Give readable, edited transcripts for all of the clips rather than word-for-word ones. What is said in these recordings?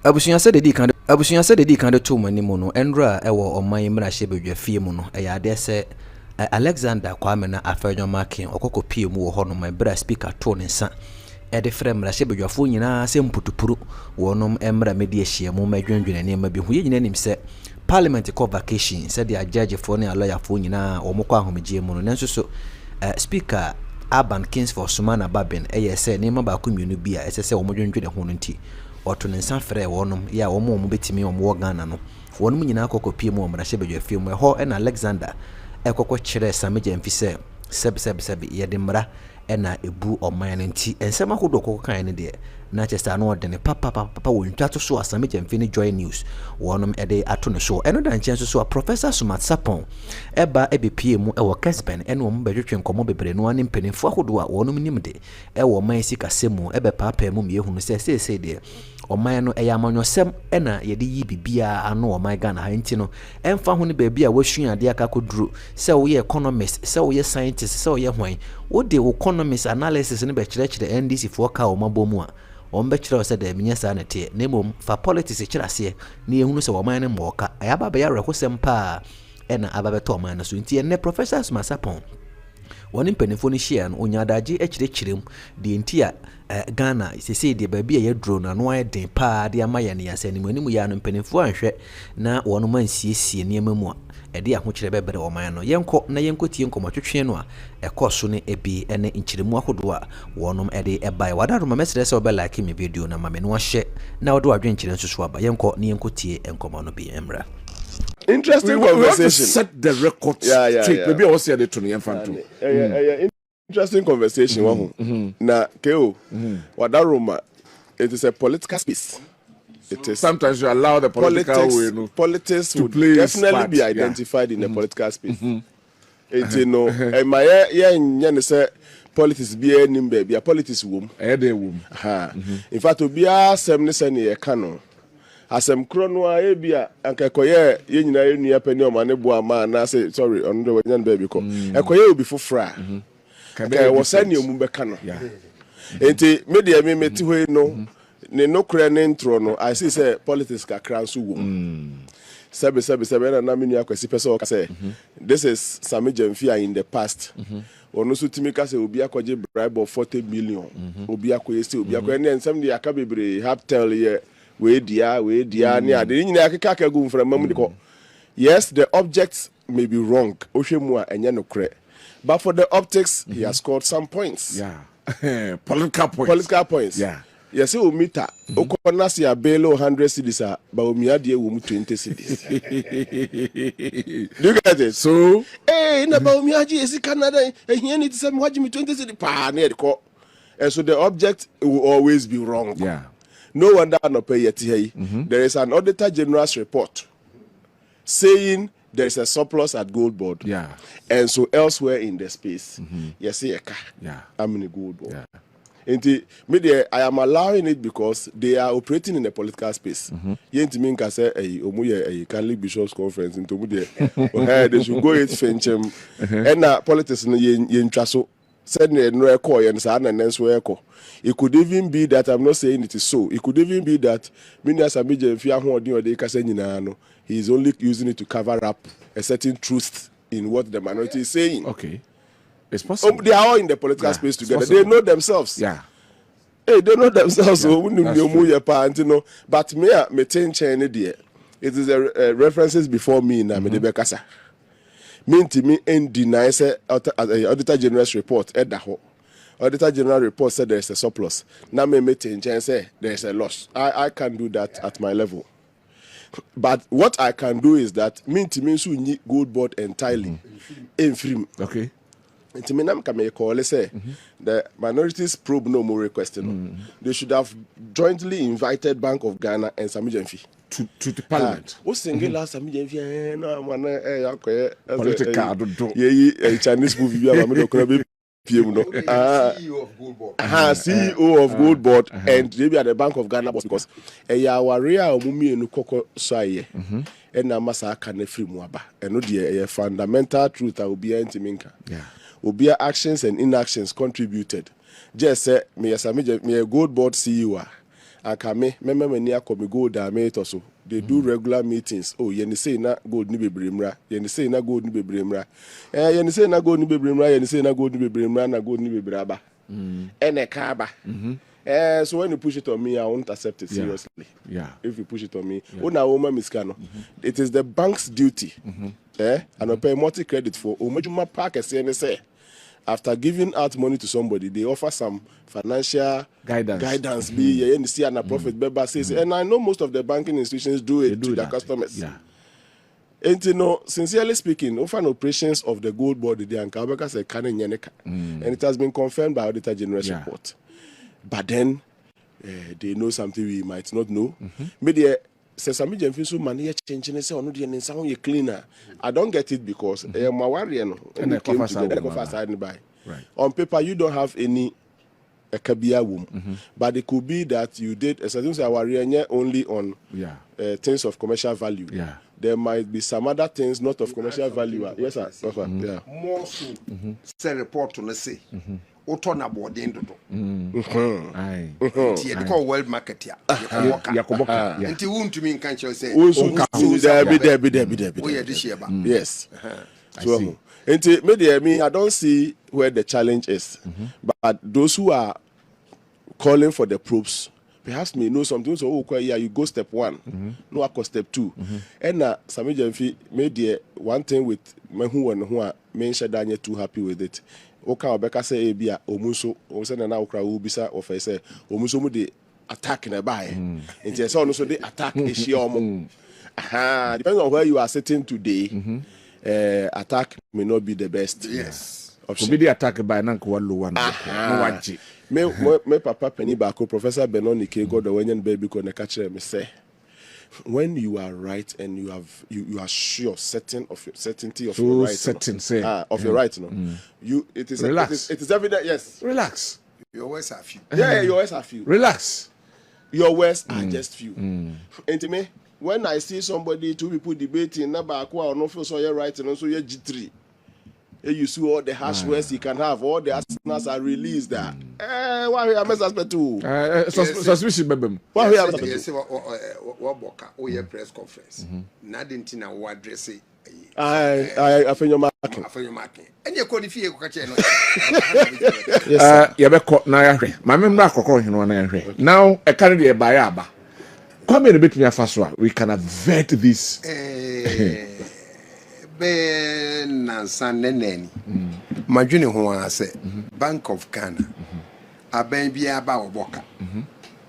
Abusunya said the kind of 2 money mono Endra ewo on my mrashe bedwa fie mu no e ya de se Alexander Kwame na Afenyo marking okoko pie mu wo hono my bra speaker to ne nsa e de frem mrashe bedwafo nyina se mputupuru wonom emra media hia mu madwendwene ne ma bi hu nyina nim se parliament ko vacation said the judge for ne lawyer fo nyina omokọ ahomegye mu no nenso so speaker Urban Kings for Sumana Babin se ne ma ba ko mienu bi a ese se omodwendwene ho no nti oto ne nsa frɛ wonom ya omo betimi omo Ghana no wonom nyina akɔkɔ pie mu omrahye bedwafie mu ho na Alexander ekɔkɔ kyerɛ Sammy Gaymfi sɛ sɛb ye de mra na ebu ɔman no nti ensɛm akodo kɔkɔ kan ne de na kyesta no ɔde ne papa wo ntwato so a Sammy Gaymfi ne Joynews wonom de ato ne so eno da nkyɛn so a Professor Sumat Sapon eba ebepie mu ɛwɔ Kespen ene wɔn bɛdwetwe nkɔmɔ bebre no anim penifo akodo a wonom nim de ɛwɔ ɔman sikasɛmu ɛbɛpaapa mu miehunu sɛ de ɔman no ɛyɛ amanyɔsɛm ɛna yɛde yi bibia ano ɔman Ghana ha nti no ɛmfa ho ne baabi a wasua ade aka koduro sɛ wo yɛ economist sɛ wo yɛ scientist sɛ wo yɛ hwan wo de economist analysis ne bɛkyerɛkyerɛ NDC fo ka o mabɔ mu a on bɛkyerɛ sɛ da minya saa ne te na mom fa politics kyerɛ ase ne yehunu sɛ ɔman ne mbɔka ayaba bɛyɛ rekosɛm pa ɛna aba bɛtɔ ɔman no so nti ɛnɛ Professor Masapon woni mpanifo no hia no onyadaje akyerɛkyerɛm de nti a Ghana sese de baabi a yɛdro na no ayɛ den pa de ama yɛ ne yasa ne manimu ya no mpanifo anhwɛ na wɔn mansiesie nneɛma mu a ɛde ahokyerɛ bɛbɛrɛ ɔman no yɛnkɔ na yɛnkɔtie nkɔmɔtwetwe no a ɛkɔ so ne ebi ɛne nkyeremu ahodo a wɔnom ɛde ɛbae wadaroma mɛsrɛ sɛ wɔbɛ like me video na ma me no ahyɛ na wɔde wadwe nkyerɛ nso so aba yɛnkɔ ne yɛnkɔtie nkɔmɔ no bi emra. Interesting conversation. Set the record straight. Maybe I was here to interesting conversation. Na Keo, Wadaroma, it is a political space. It is sometimes you allow the politics would definitely be identified in the political space. It my say politics be any baby, a politics womb. In fact, be a 70 canon. Asem krono a ebia ankekoye ye nyina ye nua pani o mane boa ma na say sorry on the wenyan baby ko ekoye obi fofra ka wo sani omu beka no enti media me meti hoi no ne no kra ne intro no I see say politics ka kran so wo sebe na me nua kwasi pese o ka say this is Sammy Gaymfi in the past ono so timi ka say obi akoje bribe of 40 million obi akoye say obi akoye ne ensem de aka bebre have tell ye we dia ni ade nyina akeka ka gu mfra mam de ko yes the objects may be wrong ohwemu a enye no kre but for the optics he has scored some points political points yes o meter o ko na se a bail 100 cedis a ba o miade wo mu 20 cedis do you get it so na ba o miade esi Canada ehia ni tse me waji me 20 cedis pa na de ko and so the object will always be wrong. No wonder no pay yet here. There is an Auditor General's report saying there is a surplus at Gold Board. And so elsewhere in the space, yes, I'm in a Gold Board. Media, I am allowing it because they are operating in a political space. Yenti minka say a Canley Bishops Conference into media. They should go it fenchem. And politics no yen traso. Said no echo and san and then so echo. It could even be that I'm not saying it is so. It could even be that Sammy Gaymfi he is only using it to cover up a certain truth in what the minority is saying. Okay. It's possible. They are all in the political space together. They know themselves. Hey, they know themselves. But me change it is a references before me now. Me and deny say Auditor General's report Auditor General report said there is a surplus. Now me change and say there is a loss. I can do that at my level. But what I can do is that me Gold Board entirely in free. Okay. And me nam can call say the minorities probe no more requesting. They should have jointly invited Bank of Ghana and Sammy Gaymfi to the parliament. What's single last Sammy Gaymfi? No, man, political Chinese movie. CEO of Gold Board. CEO of Gold Board, and maybe at the Bank of Ghana because waria omumi enu koko soaye and na masa aka na free muaba and no the fundamental truth that will be antiminka obia actions and inactions contributed just say me a Gold Board CEO akame meni akomi gold ame to so they do regular meetings. Oh, you say na gold ni bebremra, you say na gold ni bebremra, you say na gold ni bebremra, you say na gold ni bebremra, na gold ni bebraba, ene kaba. So when you push it on me, I won't accept it seriously. If you push it on me, it is the bank's duty. And I pay multi credit for Omejuma Park as say. After giving out money to somebody, they offer some financial guidance. Be NDC and a profit beba says, and I know most of the banking institutions do it to their customers. And you know, sincerely speaking, often operations of the gold board the Ankabaka say and it has been confirmed by Auditor General's report. But then they know something we might not know. Maybe say Sammy Gaymfi so money changing and say oh no the sound you cleaner. I don't get it because my warrior no and came together by. On paper you don't have any kabia womb. But it could be that you did as I think warrior only on things of commercial value. There might be some other things not of commercial value. Yes sir. More so say report to say Otona boarding do. They call world market ya. Until won't to me can say yes. So I don't see where the challenge is. But those who are calling for the probes perhaps may know something. So you go step 1, no I go step 2. And Sammy Gaymfi made one thing with who are mentioned that you're too happy with it. Oka obeka say ebia omuso o say na okra wo bisa ofa say omuso mu de attack na buy nti say ono so de attack ehia omo depends on where you are sitting today. Attack may not be the best option. Be the attack by na ko low one no waji me papa Penny Bako Professor Benoni K God the wenyen baby ko na catch me say when you are right and you are sure certainty of your right of your right it is evident. Yes, relax, your words are few. Your words are few. Relax, your words are just few. And to me when I see somebody, 2 people debating na ba akwa or no feel so you're right and also you're G3 you see all the hash words you can have, all the arsenals are released there. Why we are suspect too? Suspicious babem. Why we are say what boka o your press conference. Na didn't na wo address Afenyo marking. And you call the fee ko kache no. Yes. Ya be ko na ya hwe. Ma me mra akoko hino na ya hwe. Now e carry the buy aba. Come in a bit me afaso we can avert this. Ben Nansaneni. Majuni ho say Bank of Ghana. Aben bia ba oboka.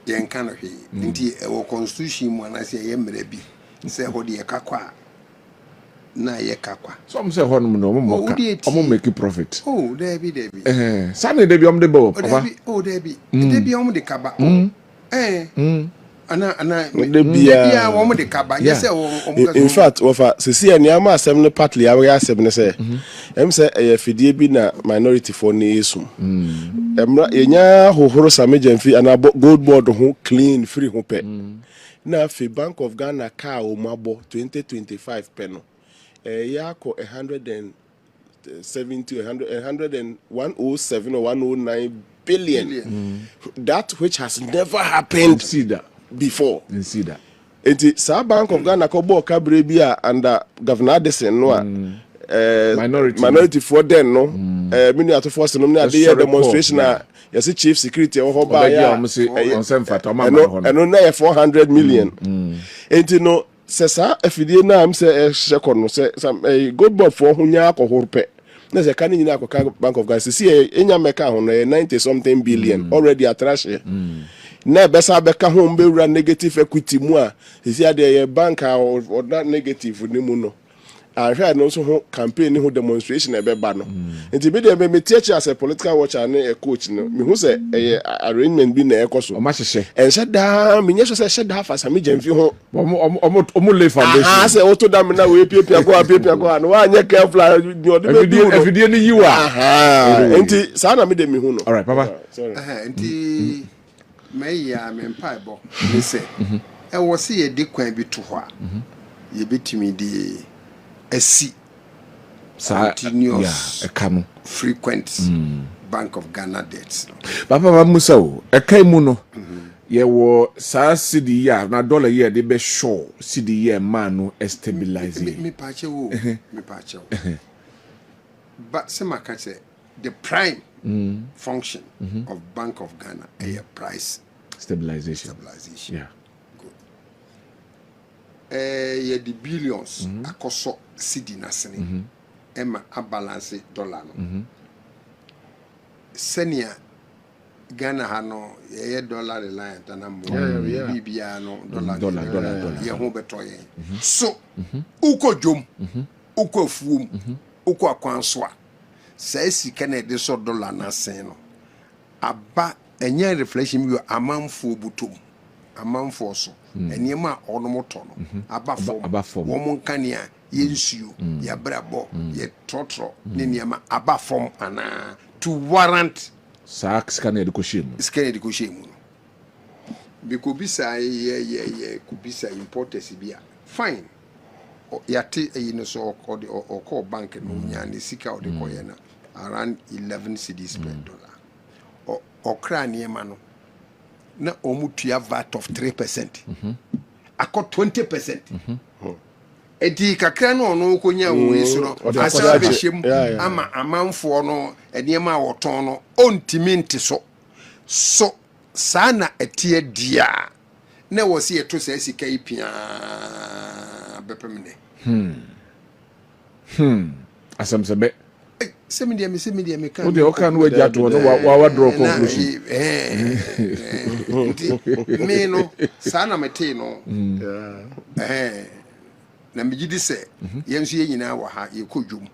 Yen kan hwe. Nti e constitution mu na say ye mre bi. Say ho de kakwa. Na ye kakwa. Some say ho no mo make profit. Oh, there be. Sunday dey be de bo. There be de kaba. In fact, see, I am a 7 partly. I will 7 say. Say a fidie be na minority for Nisum. Enya who Sammy Gaymfi and a gold board who clean free who pay. Now, fi Bank of Ghana car o mabo 2025 penno. Yako 170, 107 or 109 billion. That which has never happened. See that. Before you see that sa Bank of Ghana ko bo kabre bia under Governor Addison no minority for them no mini ato force no na dey demonstration yes chief security ho ba ya on sem fata ma no na 400 million enti no se sa afidie na am se sheko no se gold board for ho nya akohorpe na se kan nyina akoka Bank of Ghana se enya meka ho no 90 something billion already atrashe na besa beka ho mbewura negative equity mu a isi ade bank or that negative ni mu no ahwe no so ho campaign ho demonstration e be ba no nti be dey me teach as a political watcher and a coach no me hu say arrangement bi na ekoso o ma hye en sheda me nye so say sheda fa Sammy Gaymfi ho omo lay foundation say auto dam na we piapia ko no wa nye careful ni odi be bi everyday ni yiwa nti sa na me dey me hu no all right papa nti Meya mempaibo me say e wo se ye di kwan bi to ho a ye betimi di asi continuous frequent Bank of Ghana debts papa ba musa o e kai mu no ye wo sa cedi ya na dollar ye de be show cedi ye man no stabilize me pache wo me pache wo but sema ka say the prime function of Bank of Ghana a price stabilization yeah good ye the billions akoso cedi na sene ema a balance dollar no senia Ghana hano ye dollar reliant na mo bibia no dollar ye ho beto ye so uko jom uko fuum uko akwanso a sai sika na de so dollar na sen no aba enye reflection bi amanfo butom amanfo so enema onomoto no aba fom wo mon kanea ye nsuo ya brabo ye trotro ne niema aba fom ana to warrant scan education because bisa ye kubisa importers bia fine yate no so or call bank no nya ne sika o de koye na around 11 cedis per dollar or kra niema no na omutua VAT of 3% akọ 20% edi kakra no no konya wo so no asa be hyem ama amanfo no eniema woton no ontimi nte so sana etie dia na wo se eto sa sika ipia bepemne asam sebe semi dia me kan o de o kan we jato no wa draw conclusion me no sana mete no na mejidi se yensu ye nyina wa ha ye kodwum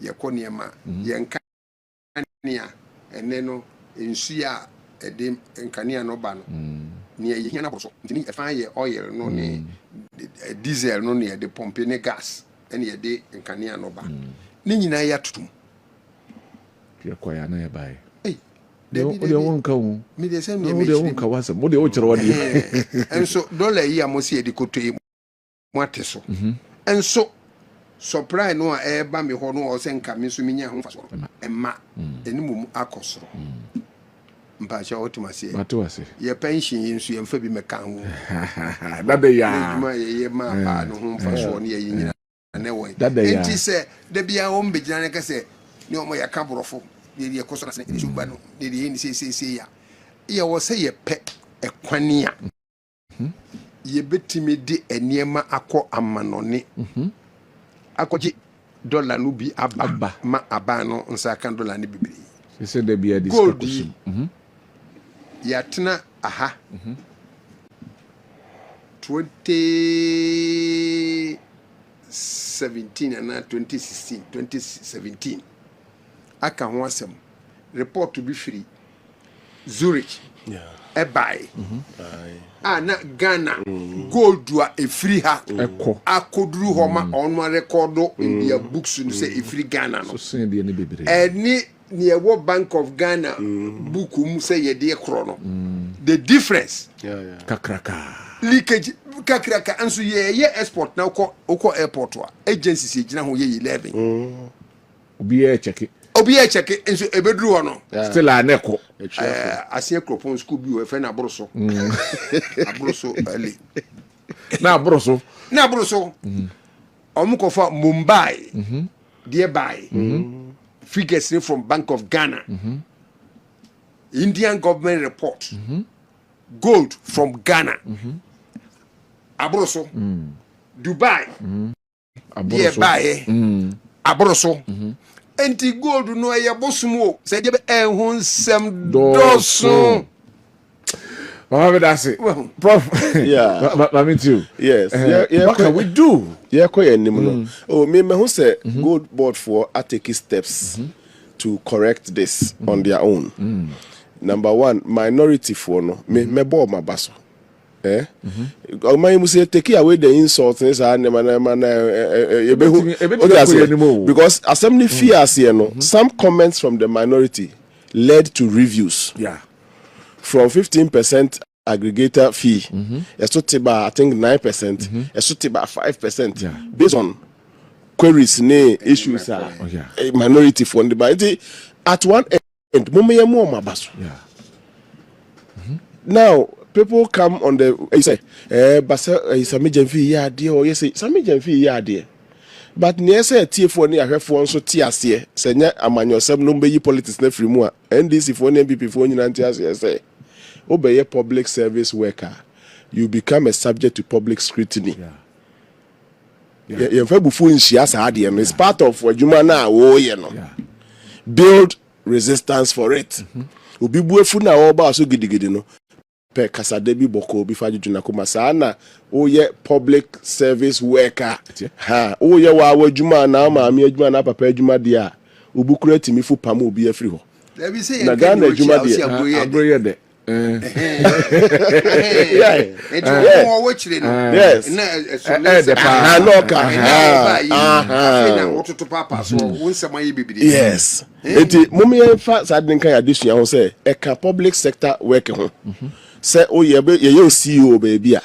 ye koniema ye nkania ene no ensu ya ede nkania no ba no ne ye hia na boso ntini efa ye oil no ne diesel no ne de pompe ne gas ene ye de nkania no ba ne nyina ya tutum ye kwaya na ye bai de wonka wo mi de sem de me wonka wasa mo de o kire wadi enso dollar yi amosi e de kotoe mwate so enso surprise no a ba me ho no o se nka me so minya ho faso emma enimum akosoro mpacha otimase matwase ye pension yin so ye mfa bi meka ho dade ya ma ye ma ba no ho faso no ye nyina na wo enti se de bia o mbegina ne ka se ni o mo ya ka borofo ye kosoro se ni suba no de ni se ya ye wo se ye pe ekwania ye betimi di eniema akọ amanone akọji dollar no bi aba ma aba no nsa kan dollar ne bibiri se de bia discussion ya tena aha 2017 and 2017 aka ho asem report to be free Zurich ebai na Ghana gold wa efiri ha akoduru ho ma onwa record in their books no say efiri Ghana no so sen de ne bebere eni ne wo Bank of Ghana book say ye de kro no the difference kakraka leakage kakraka anso ye export na uko airport wa agencies ye gina ho ye 11 obi e check enso ebeduru ho no still aneko asia kropon school bi we fe na abroso ali na abroso omukofa Mumbai there by figures from Bank of Ghana Indian government report gold from Ghana abroso Dubai there by abroso enti gold no ya bosumo se de ehun sem doso Mahama, that's it. Prof. Yeah. Me too. Yes. What can we do? Yeah, oh, me who say gold board for take steps to correct this on their own. Number one, minority for no me board my basso. My say take away the insults because assembly fears here no some comments from the minority led to reviews. Yeah. From 15% aggregator fee, I think 9%, about 5%, based on queries, issues, a minority funded by at one end, now people come on the you say but Sammy Gaymfi ya dear or yes Sammy Gaymfi ya dear. But near say TF1 ni ahwefo nso ti ase se nya amanyosem no be yi politics na free mu a NDC for MPP for nyina nti ase say obey public service worker you become a subject to public scrutiny. You bufu nhia sa ade no it's part of adwuma na wo ye no. Build resistance for it. Obi buefu na wo ba so gidigidi no pe kasade bi boko bi fajuju na kuma sana oye public service worker ha oye wa adwuma na maami adwuma na papa adwuma dia obu kura timi fu pam obi afiri ho na Ghana adwuma dia abroye de yes yes eti mummy fa sadin kan adesua ho say e ka public sector work ho say o ye CEO baby a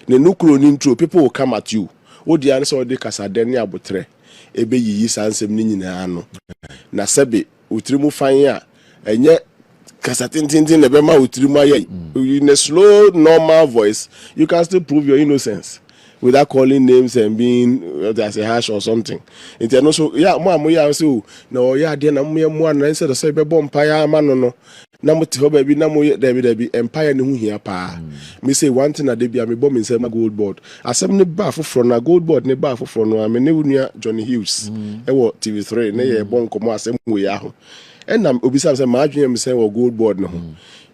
ne nukuro ni intro people will come at you o dia ne say o de kasade ne abotre ebe yiyi sansem ni nyina no na sebe utrimu fan a enye kasatintin ne be ma utrimu aye in a slow normal voice you can still prove your innocence without calling names and being as a hash or something. It's also yeah, mo so no yeah there na mo na instead of say be bomb empire man no. Na mo ti ho baby na mo debi empire ne hu hia pa. Me say one thing na dey be me bomb inside my gold board. Asem ne ba foforo na gold board ne ba foforo no me ne wunua Joynews. E wo TV3 ne ye bon komo asem we ya ho. And I'm obisa say ma adwen me say wo gold board no ho.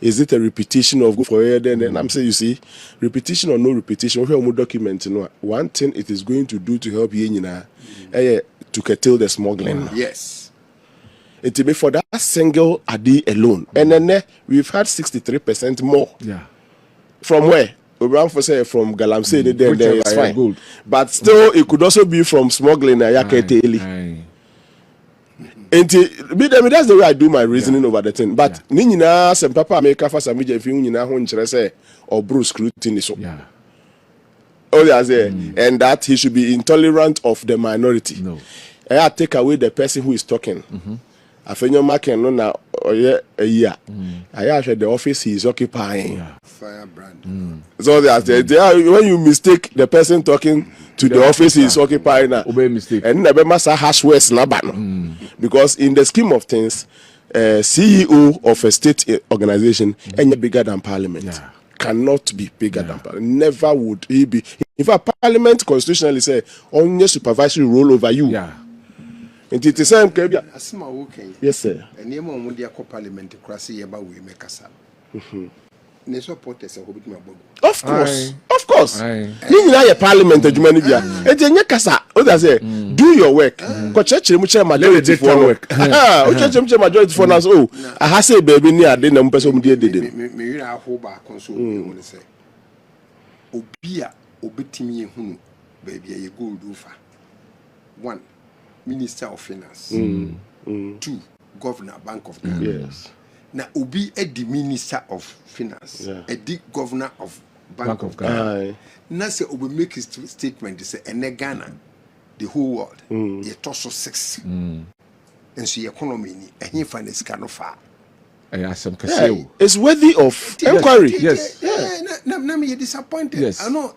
Is it a repetition of go for here then I'm saying you see repetition or no repetition we have document no one thing it is going to do to help you to curtail the smuggling. Yes, it be for that single adi alone and then we've had 63% more from where around for say from Galamsey then it's fine good. But still it could also be from smuggling and that's the way I do my reasoning over the thing. But ni nyina sem papa make for Sammy Gaymfi nyina ho nkyere say or Bruce scrutiny so. Oh they say and that he should be intolerant of the minority. No. I take away the person who is talking. Afenyo marking no na oye a year. I actually the office he is occupying. Firebrand. So they say when you mistake the person talking to the office he is occupying now. Obey mistake. And never must hash words na ba no. Because in the scheme of things, CEO of a state organization any bigger than parliament cannot be bigger than parliament. Never would he be. In fact, parliament constitutionally say only supervisory role over you. And it is same Asma okay. Yes sir. And you mo dia ko parliament krasi yeba we make asa. Ne support ese ho bituma bogo. Of course. Ni nyina ye parliament adwuma ni bia. Enye kasa, o da say do your work. Ko chechire mu chere majority for work. O chechire mu chere majority for now so aha say baby ni ade na mu pese mu die dede. Me wira aho ba konso o ne say. Obi a obetimi ehunu baby ye gold ufa. 1 Minister of Finance. 2 Governor Bank of Ghana. Yes. Now Obi the Minister of Finance, the Governor of Bank of Ghana. Now say Obi make his statement. They say in Ghana, the whole world, you toss 6, and so economy and finance cannot far. It's worthy of inquiry. Yes. Yeah. Me disappointed. Yes. I know.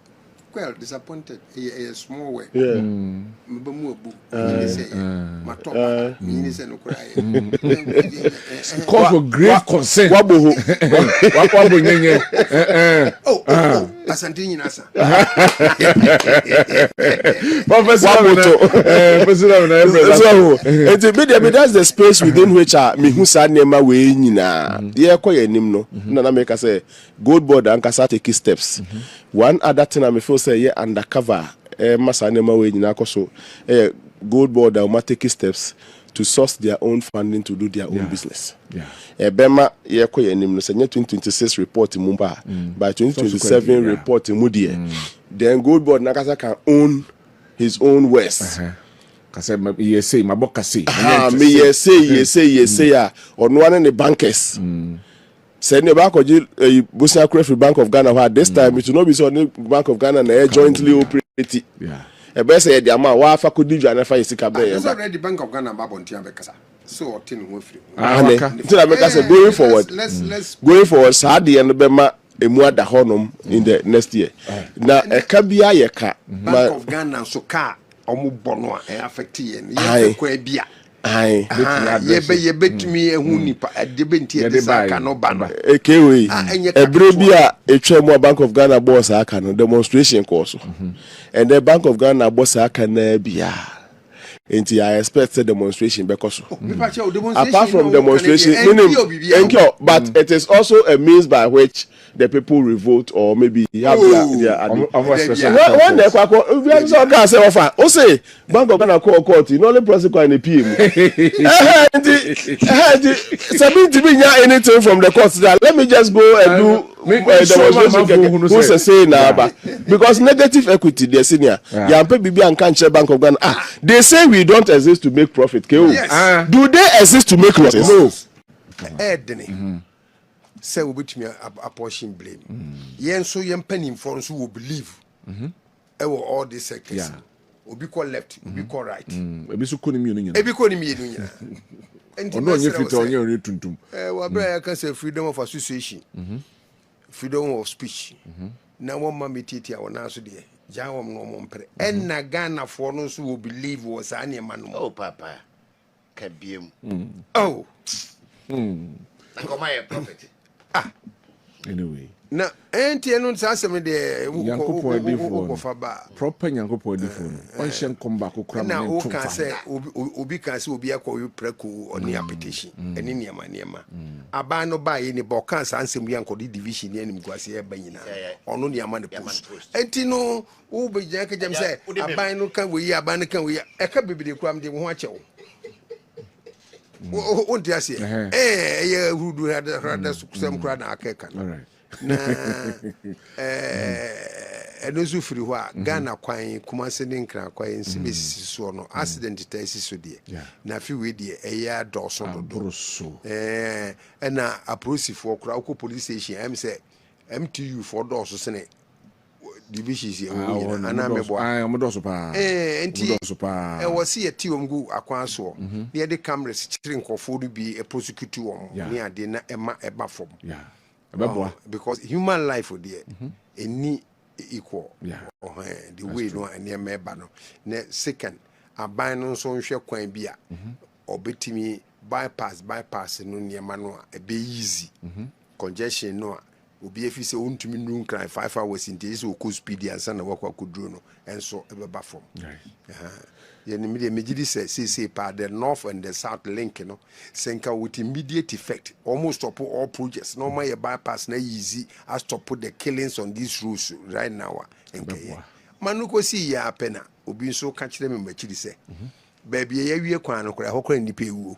Well, disappointed. A small way. Yeah. Call for grave concern. Asantini Nasa. That's the space within which Mihusa Nema way nina. Yeah, quite no. Nana make us say gold board and Kasa take steps. One other thing I feel say undercover. Masa Nema way nina koso. Gold board and take steps to source their own funding to do their own business. Bema ye ko yenim no say 2026 report mumba by 2027 report mudie. Then gold board nakasa can own his own wares. Kase ye say maboka say. Me ye say ya on one of the bankers. Say ne ba ko Busia Crefri Bank of Ghana where this time it will not be so Bank of Ghana na jointly operate. Say the amount wa fa ko diju anafa yesika be. It's already Bank of Ghana babontia be kasa. So tin ho free. Until I make us going forward. Let's going forward. Sadi and Bema emu ada honom in the next year na eka bia ye ka Bank of Ghana so ka omo bono e affect yen ye kwa bia ai ye betumi ehu nipa de benti e desa ka no ba no ekewe ebre bia etwa mu Bank of Ghana boss aka no demonstration course and the Bank of Ghana boss aka na bia enti I expect the demonstration because apart from demonstration but it is also a means by which the people revolt or maybe have their when they we are so can say offer o say Bank of Ghana court you only prosecute in the PM anything from the court that let me just go and do demonstration who say na because negative equity the senior ya pay bibi and can't Bank of Ghana they say we don't exist to make profit do they exist to make losses no say we betumi apportion blame yen so yen penny for so we believe all these sectors obi call left obi call right ebi so koni mi no nyina ebi koni mi no nyina ono nye fita onye ori tuntum wa bra ya can say freedom of association freedom of speech na one ma metiti a wona so de ja wom no mo mpre en na Ghana for no so we believe was ane ma no oh papa ka biem oh come my prophet anyway na enti enu nsasem de Yankopɔn proper Yankopɔn adifo on hye nkomba kokura na o ka say obi ka say obi akɔ preko oni apetition eni niema aba no ba ye ni ba ka sansem yankɔ division ni anim kwase e ba nyina ono niema ne post enti no wo be gya ka jam say aban no kan we aban no kan we e ka bibire kura mde ho akyɛw o ntia se ye rudu hada sukusem kura na akeka na eno zu firi ho a Ghana kwan Kumasi ne nkra kwan nsibesi so no accident taxi so de na fi we de eya doso dodo na aprosifo kura ko police station am say MTU for doso sene divisions ye ana mebo omodoso pa enti e wose ye ti omgu akwan so ne de cameras chire nkofo do bi e prosecute won ne ade na eba fom because human life for there any equal the way no any member no ne second aban no so nhwe kwan bia obetimi bypass no niema no e be easy congestion no obi efi se ontumi nu nkran 5 hours into so ko speed ansa na wakwa kuduro no enso e be ba form ye ni media megidi say pa the north and the south link no senka with immediate effect almost stop all projects no my bypass na easy as stop the killings on these roads right now manu ko si ya pena obi so ka kire me machiri say baby ya wie kwan no kora hokora ni pe wuo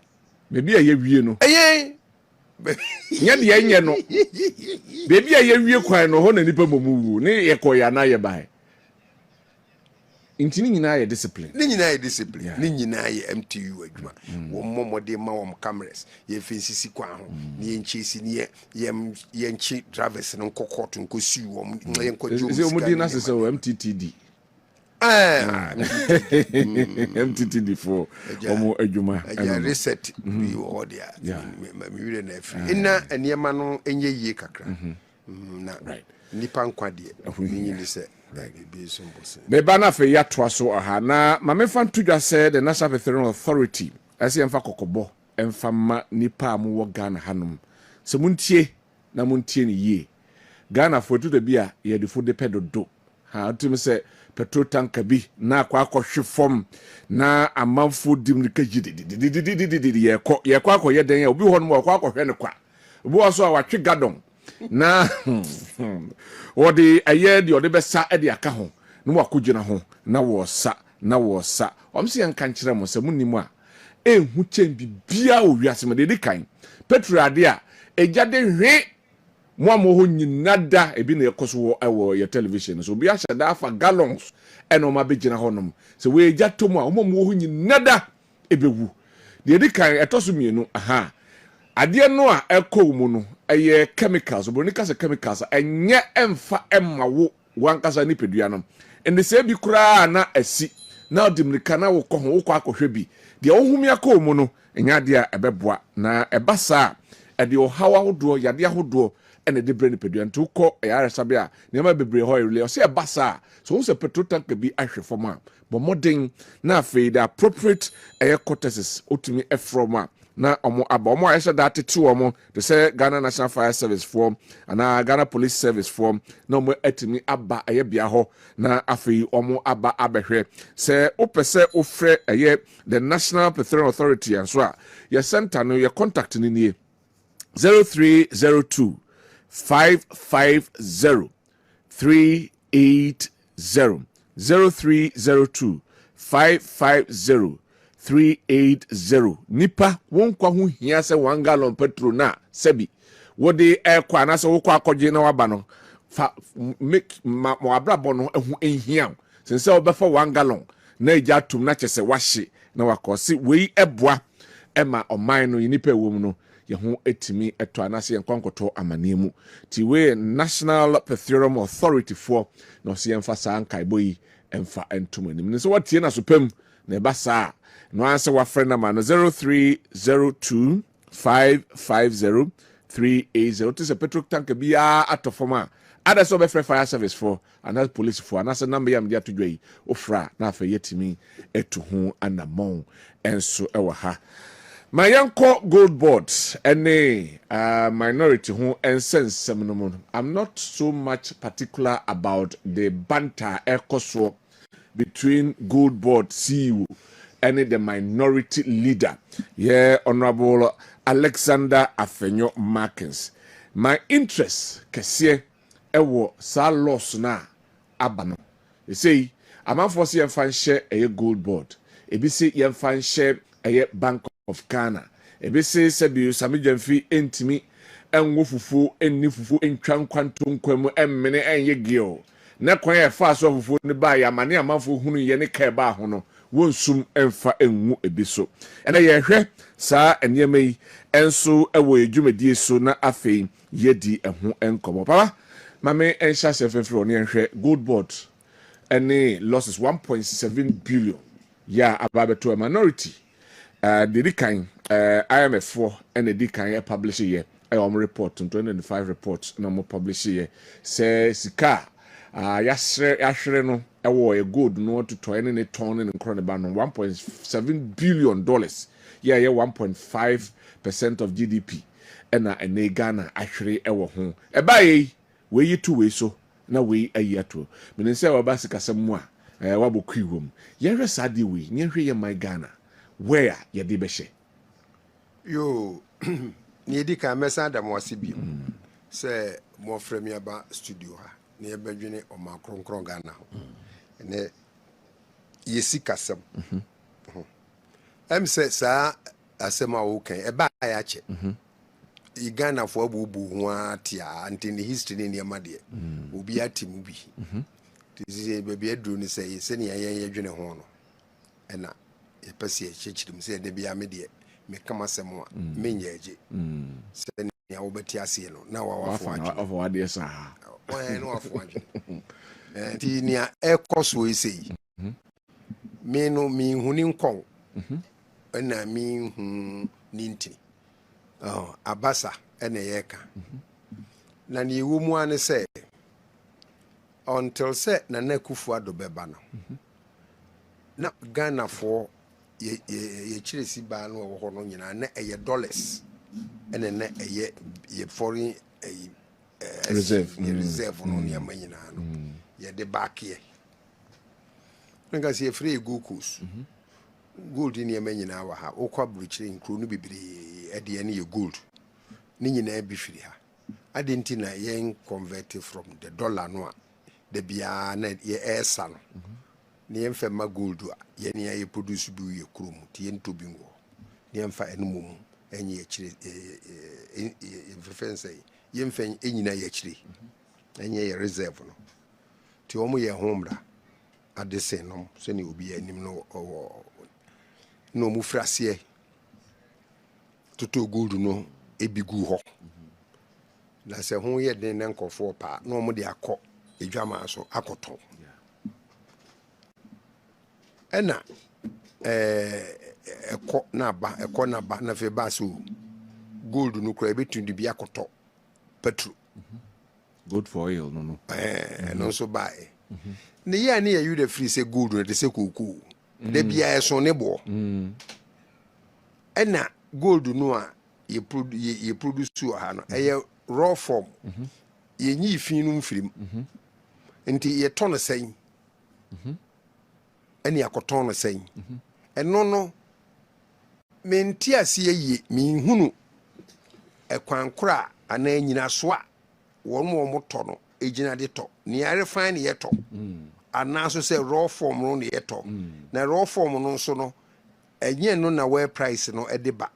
baby ya wie no nya de anya no baby ya wie kwan no ho na nipa momu wuo ne ye koya na ye bai intini nyina ye discipline ni nyina ye MTU adwuma wo momode ma wo cameras ye fensisi kwa ho ni ye nchesi ni ye nchi drivers no kokot nko si wo ye nko job se omudi na se wo MTTD MTTD for omo adwuma ya reset bi wo dia me wire na afi ina eniema no enye yie kakra na nipa nkwa de ni se Beba na fe ya toa so aha na mamefa ntudwa se the National Petroleum Authority ase emfa kokobo emfa ma nipa amwo Ghana hanom se muntie na muntie ni yie Ghana fotu de bia ye de fo de pedodo ha otum se petrol tanker bi na akwa fom na amanfo dimrika yidi ye kwa ye den ya obi ho no akwa hwe ne kwa obi wo so awatwe gadon na odi aye di odi besa e di aka ho no wakogina ho na wo sa omse yan kan kire mo se munnim a ehu chen bibia owiase me de kan petrol ade a ejade hwe mo ho nyinada ebi na ekoso wo ye television so bi ahya da afa gallons e no ma begina ho nom se we ejato mo a mo ho nyinada ebewu de kan etoso mienu aha ade no a ekọ mu no eye chemicals obonika se chemicals enye emfa emawo wankasa ni pedua no ende se bi kura na asi na odimrika na wo kọ ho wo kọ akọhwe bi de ohumi akọ mu no enya de a ebeboa na ebasa e de ohawa hodo yade ahodo ene de bre ni pedua nti ukọ ya resabe a nema bebre ho irele o se e basa so wo se petrol tank bi ahwe forma but modern na afei the appropriate quarters otumi from a na omo aba omo ayesha that to omo they say Ghana National Fire Service form and Ghana Police Service form na omo etimi aba aye bia ho na afei omo aba abehwe say opese ofre aye the National Petroleum Authority and so a your center no your contact ni nie 0302 550 380 0302 550 380 nipa wonkwa ho hia se 1 gallon petrol na sebi wode ekwa na se wokwa akogye na waba no fa make mo abrabo no ho ehia sense obefa 1 gallon na eja tum na chese wahye na wakosi wei eboa ema oman no nipa ewom no ye ho etimi eto anase yenkwankoto amanemu ti we National Petroleum Authority for no se yemfa sankai boyi emfa entumanim ne so watie na so pam na eba saa no answer wa friend number no 0302 550 380 to se petrol tank bia atofoma ada so be fire service for another police for another number yam dia todwai ofra na afa yetimi etu ho anamon enso ewa ha my yanko gold board any minority who and sense I'm not so much particular about the banter echoso between gold board CEO and the minority leader honorable Alexander Afenyo Markins. My interest kese ewo sa loss na abano you see I'm for see fan share a gold board ebi see yem fan share a Bank of Ghana ebe se bi Sammy Gaymfi entimi enwo fufu enni fufu entwan kwanto nkwam emmene enye geo na kwan e fa so fufu ne ba ya mane amanfo hunu ye ne ka ba ho no wonsum emfa enwu ebi so ena ye hwe saa eniyema yi enso ewo edwumadie so na afei yedi eho enkomo papa mame ensha sefefro ne hwe gold board any losses 1.7 billion ya ababeto a minority the dikan IMF for and the dikan publish here report 2025 reports no more publish here say sika yasre no ewo a good no to 20 ton in crown ba no 1.7 billion dollars yeah 1.5% of GDP and a Ghana actually ewo ho e bae we yi two way so na we ayiato mean say oba sika samu a wabokwi wom ye resade we nyehwe ye my Ghana where ye di beshe yo ni di ka mesa da mo asibi se mo frame aba studio ha ne ye badwene o ma kronkron Ghana ho ne ye sikasem em se sa asema wo kan e ba ya che I Ghana for bubu ho atia anti ni history ne ma de obi atimu bi tisi baby adru ni say se ne ye dwene ho no ena e pese e chechirim se de bia me de me kama semo a menye eje se ne wo beti ase no na wa wafo ade sa o no wafo adwe ti ni a ekoso ese me no mi huni nkon ena mi hu ninti abasa ena yeka na ni ewu mu ane se until se na nakufu ado beba no na Ghana for ye chiresi ba no wo ho no nyina na eye dollars ene na eye ye foreign reserve no nyama nyina no ye de back ye nga se free glucose gold ni nyama nyina wa ha okwa bruchiri nkru no bibiri ede ne ye gold ni nyina bi firi ha adenti na ye convert from the dollar no de bia na ye esa no ni yemfa ma gold a ye ni ye produce bi ye krom ti ye ntobi ngo ni yemfa enumum enye ye chire fense yemfa enyina ye chire enye ye reserve no ti omo ye homra adese no se ni obi anim no no mu frase toto gold no ebigu ho na se ho ye den na nkofo pa no mo de akọ edwama so akoton ena eko na ba na fe ba so gold no kura betundi bi akoto petro good for oil no no so buy ne ya ne you the free say good no dey say kuku de bia so ne bo ena gold no a ye produce ha no raw form ye nyi fi no mfirim nti ye ton sen eni akoton sen eno no menti ase ye mi hunu ekwankora ana nyina so a won mo to no ejina de to ne are fine ye to ana so say raw form no ne ye to na raw form no so no enye no na where price no e de ba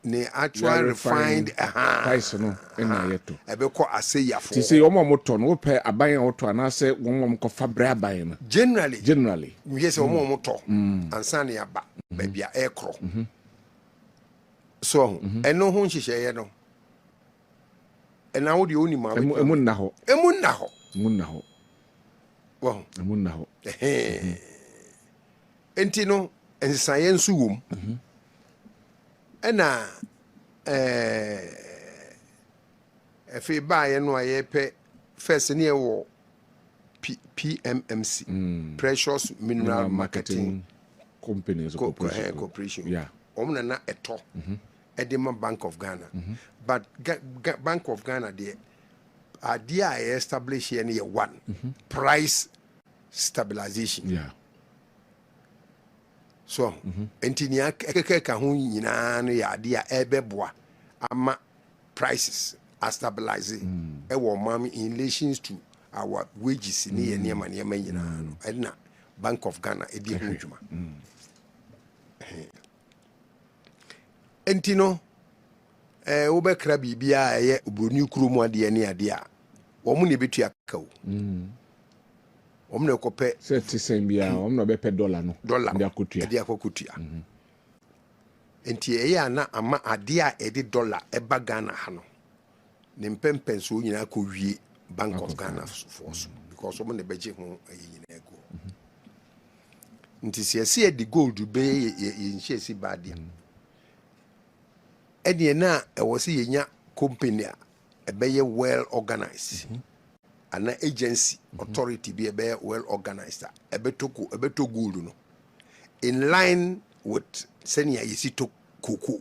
ne actual refined price no na ye to e be ko ase yafo ti say omo to no pe aban o to ana say won ko fa bra aban no generally yes omo to ansa ne aba ba bia e kro so eno ho nhihye ye no ena wo de oni ma emu na ho wo emu na ho enti no ensaye nsu wom ena efe ba ye no aye pe first ne wo PMMC Precious Mineral Marketing Companies Corporation yeah omna na eto Edema Bank of Ghana but Bank of Ghana the idea I establish here near one price stabilization yeah so entinia ekeka ho nyina no ya idea ebeboa ama prices are stabilizing e wo mam in relation to our wages ni ne ma nyina no edna Bank of Ghana edi ho djuma entino wo be kra bibia eye obroni kuromu ade ne ade a wo mu ne betua kawo wo mu ne kope set sen bia wo mu no be pe dollar no ndi akotua enti eye ana ama ade a ede dollar e ba Ghana ha no ne mpempen so nyina ko wie Bank of Ghana force because wo mu ne beje ho ayi nyina ego nti se e di gold be ye nhye si badia edi na e wo se yenya company a ebeye well organized ana agency authority be ebeye well organized ebeto gold no in line with senior yesito koko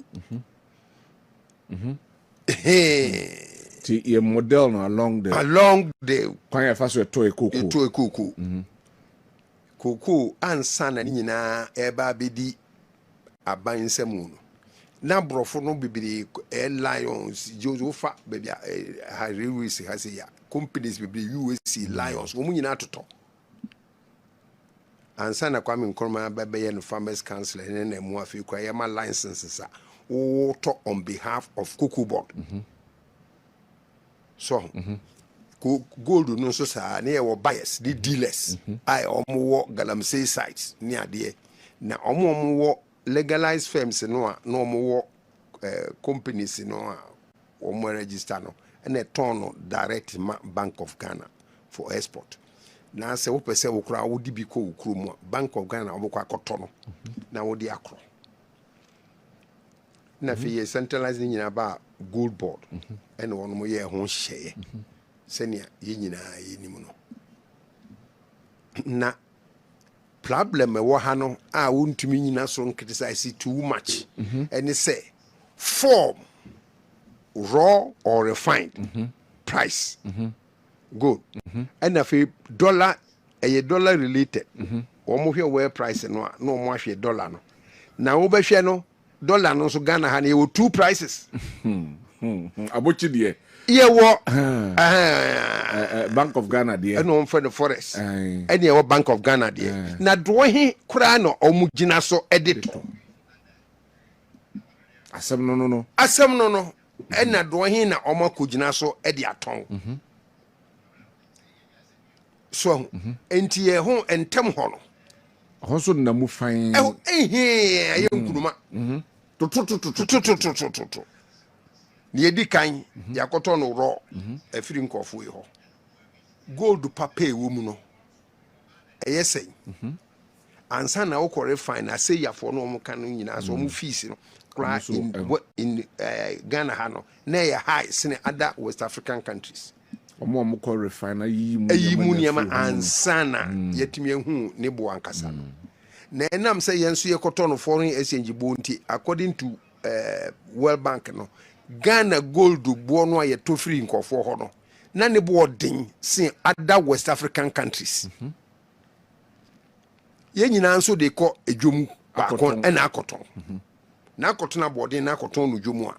ti ye model no along the kwan ya faso to koko koko ansa na nyina eba bedi abansemu no na brofo no bibiri Lions Josefa baby Harris has ya companies bibiri USC Lions wo nyina toto ansa na Kwame Nkrumah babaye no Farmers Council na mu afi kwa ya ma licenses a wo to on behalf of Cocoa Board so gold no so sa na ye wo buyers the dealers ai omo galamsey sites ni ade na omo wo legalized firms no mo companies no o register no and turn direct Bank of Ghana for export na se wo pese wo kura wo di bi ko ukru mu Bank of Ghana wo kwa koto no na wo di akro na fi centralized nyina ba gold board and won mo ye ho hyeye senia ye nyina ye nimu no na problem we ha no a wontumi nyina so criticize too much and say form raw or refined price good and if dollar a dollar related o mo hwe where price no no mo hwe dollar no na wo be hwe no dollar no so Ghana ha na e two prices abochi de ye wo Bank of Ghana de and on for the forest and ye wo Bank of Ghana de na do he kura no omugina so edito asem no and na do he na omakugina so edi aton so enti ye ho entem ho no ho so na mu fan aye nkuruma to ni edi kan yakoto no raw afiri nkofo yi ho gold papa e wo mu no eyesen ansa na wo refine ase yafo no mo kan nyina so mo fees no kra in Ghana ha no na ye high sine other West African countries omo ko refiner yi mu niema ansana yetimi ehu ne bo ankasa no na enam say yenso yekoto no foreign exchange bonti according to World Bank no Ghana gold bo no aye to free nkofo ho no na ne bo odin sin other West African countries ye nyina nso de ko edwom akon na akoton na akoton na bodin na akoton no dwomu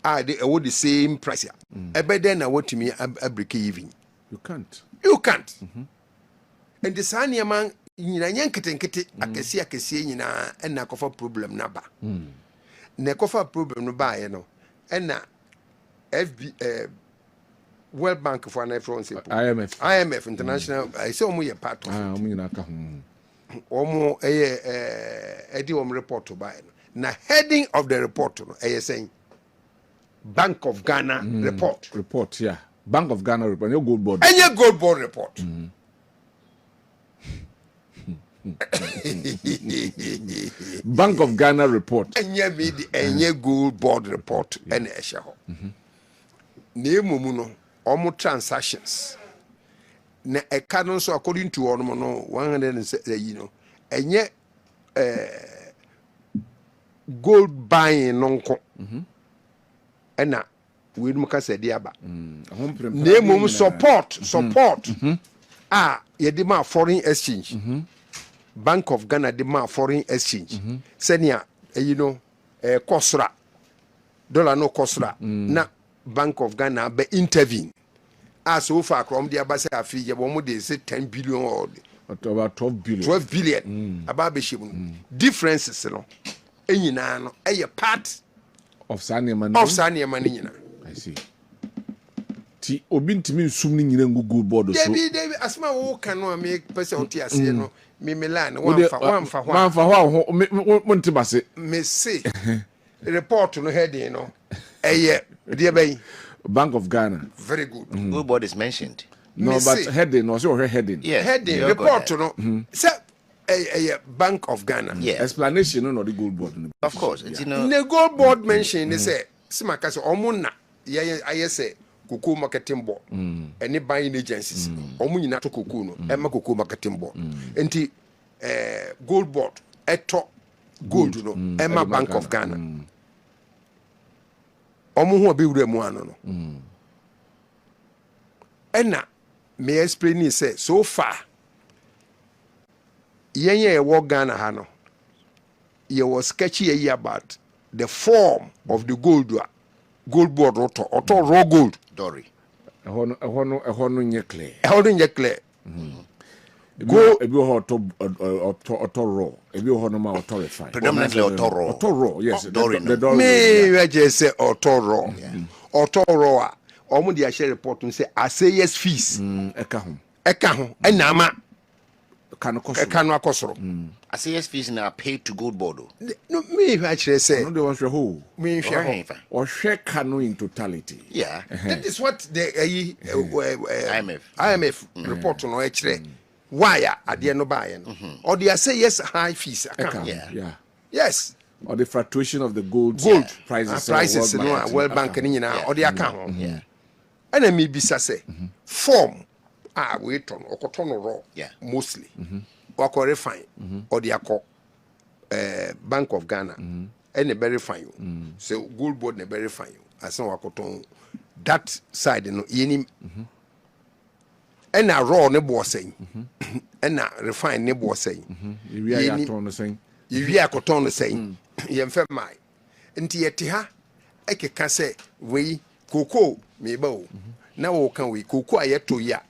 a they award the same price ebe then na what me abrike even you can't and the sanya man nyina nyanketenkete akesi nyina na kofa problem na ba na kofa problem no ba ye no na World Bank for an France IMF international I say omo ye part of omo nyina ka omo edi omo report to buy na heading of the report no saying Bank of Ghana report yeah Bank of Ghana report your gold board report Bank of Ghana report enye gold board report ene ehye ho na emumu no omo transactions na eka no so according to omo no 100 enye gold buying no nko ena we dum ka se dia ba na mum support ye ma foreign exchange Bank of Ghana de ma foreign exchange senia kosra dollar no kosra na Bank of Ghana be intervene as so far from the abase afi ye bo mo de say 10 billion or about 12 billion about be shibun differences no enyina no eye part of Sanema nyina I see ti obi ntimi nsum ni nyina ngugu board so David asma wo kan no me pese oti ase no me Milan wanfa ho mo ntibase me say report no heading no eye dia bay Bank of Ghana very good gold board is mentioned no but heading no so heading yes heading report no say a Bank of Ghana yes explanation no the gold board no of course the gold board mention they say simaka say omuna aye say cocoa marketing board any buying agencies omu nyina to cocoa no e ma cocoa marketing board enti gold board eto gold no e ma Bank of Ghana omu ho be wura mu ano no ena me explain say so far yenye wo Ghana ha no ye was sketchy about the form of the gold board auto raw gold dory ehono nye clear go ebi auto raw ebi ehono ma auto refine predominantly auto raw yes dory the dory me just say auto raw omo dia share report say assayers fees eka ho enama kanu akosoro assayers fees na paid to gold board no me actually say no they want to who me or share kanu in totality yeah that is what the IMF report no actually why ade no buy no or they say yes high fees yeah yes or the fluctuation of the gold prices no World Bank ni nyina or the account yeah and me bisa say form we turn okoton raw mostly wako refine or the Bank of Ghana and very fine so gold board ne very fine as wakoton that side no yeni and a raw ne bo saying and a refine ne bo saying you are akoton saying yemfe mai nti yete ha ekeka say we koko me ba o na wo kan we koko ayeto ya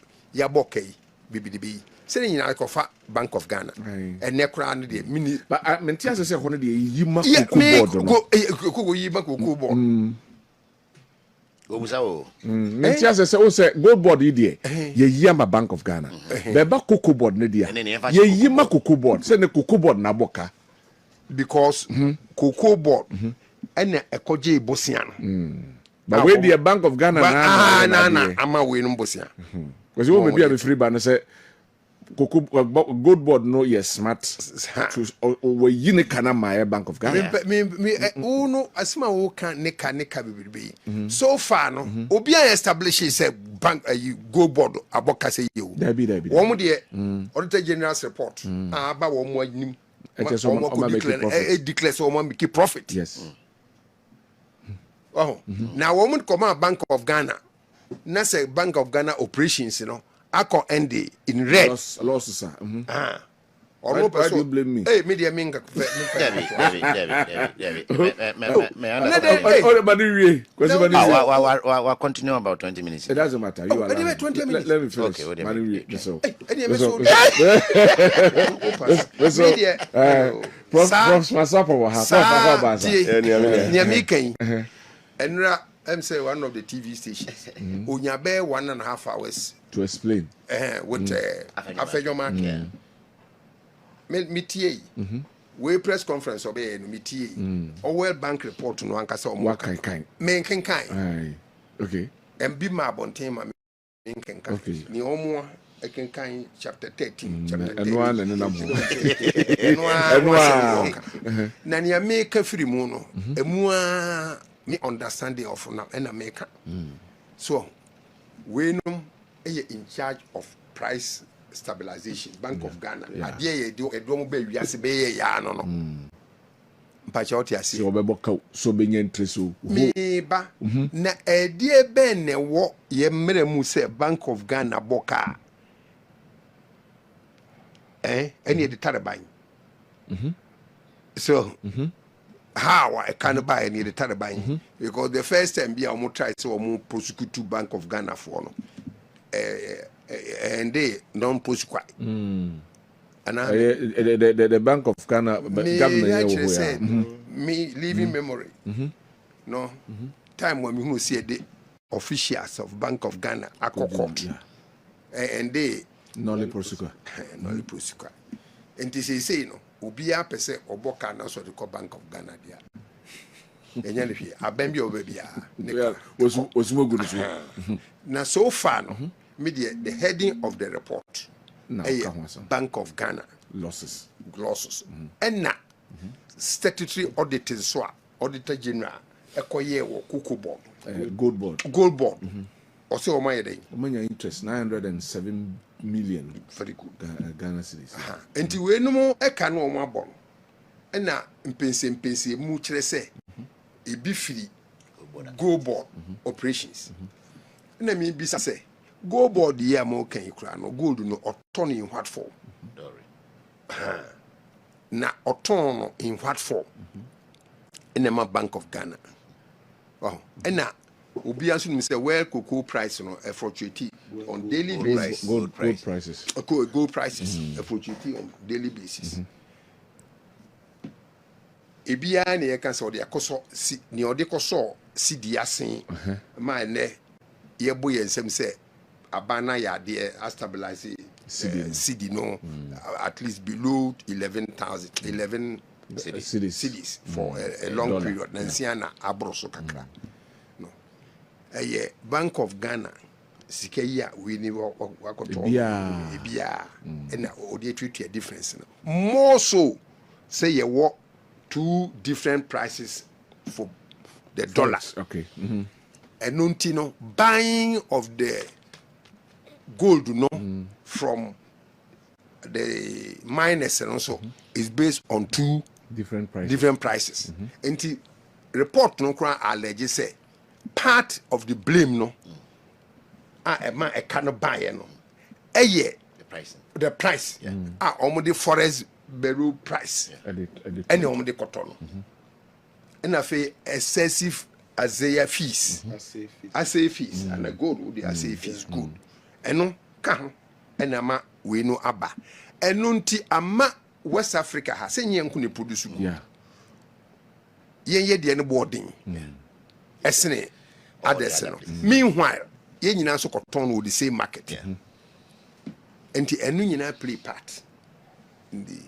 bokai bibidibi sene nyina kofa Bank of Ghana and nekra no de mini but menti ase se hono de yima koko board koko yima koko board obusa o menti ase se o se gold board de ye yima Bank of Ghana be ba koko board ne dia ye yima koko board se ne koko board na boka because koko board ene ekoje ibosian but we the Bank of Ghana na ama we no bosia because you may be a free ban say gold board no yes smart to we yin kana my Bank of Ghana me uno asma wo kan neka bibiri so far no obi an establish say bank gold board aboka say you dabi wo mo de auditor general's report aba wo mo anim declare so mo make profit yes now wo mo come Bank of Ghana na say Bank of Ghana operations you know Ako ND in red. Loss, sir. Why do you blame me? Hey, media minga. We'll continue about 20 minutes. It doesn't matter. You are 20 minutes. Let me finish. Okay, I'm say one of the TV stations. Unya be 1.5 hours to explain. With Afenyo market. Me tie. We press conference obey no me tie. World Bank report no ankasa omo kan. Men kan. Okay. And be ma bonten ma men kan. Okay. Ni omo kan chapter 13 chapter 13. Na ni America free mu no. Emu a me understanding of now in America. So we know in charge of price stabilization, Bank of Ghana. Adie do edomo be wiase be ya no no. Mpacha oti ase. So be nyentreso. Me ba na edie be ne wo ye mere mu se Bank of Ghana boka. Any the Taliban. So how I can't buy any the Taliban because the first time be almost tried to prosecute to Bank of Ghana for no, and they don't prosecute. And the Bank of Ghana governor said me living memory. No time when we see the officials of Bank of Ghana are court, and they no prosecute. And they say no. Ubia pese oboka na so the Bank of Ghana dia. Enya lefi abembi obebia. Na so far no media the heading of the report. Bank of Ghana losses. And na statutory auditing so auditor general ekoye wo kuku board. Gold board. Ose o mayede. Omanya interest 907 million. Very good. Ghana cedis. Enti we no mo eka no mo abon. Na mpense mu kire se e bi firi gold board operations. Na me bi say gold board ye mo kan ikura no gold no oton in what form? Na oton no in what form? Ma Bank of Ghana. Oh, na obi asu ni say well cocoa price no fluctuate on daily basis. Gold prices. Okay, gold prices fluctuate on daily basis. Ebia na ye kan say ode akoso si ni ode koso si di asen ma ne ye boye nsem say abana ya de stabilize CD no at least below 11 cities for a long period. Nansiana abroso kakra. No. Bank of Ghana sikeya we ni wakoto bia and odi treat a difference. More so say ye what two different prices for the dollar. Okay. And no buying of the gold from the miners and also is based on two different prices. And the report no cry allege say part of the blame no a man I cannot buy no the price almost the forest barrel price and almost the cotton and I feel excessive assay fees and the gold would the assay fees good and no can and ama we no aba and nunti ama West Africa ha say nyanku ne produce good ye de no boarding esene others no meanwhile ye nyina so cotton with the same market enti enu nyina play part in the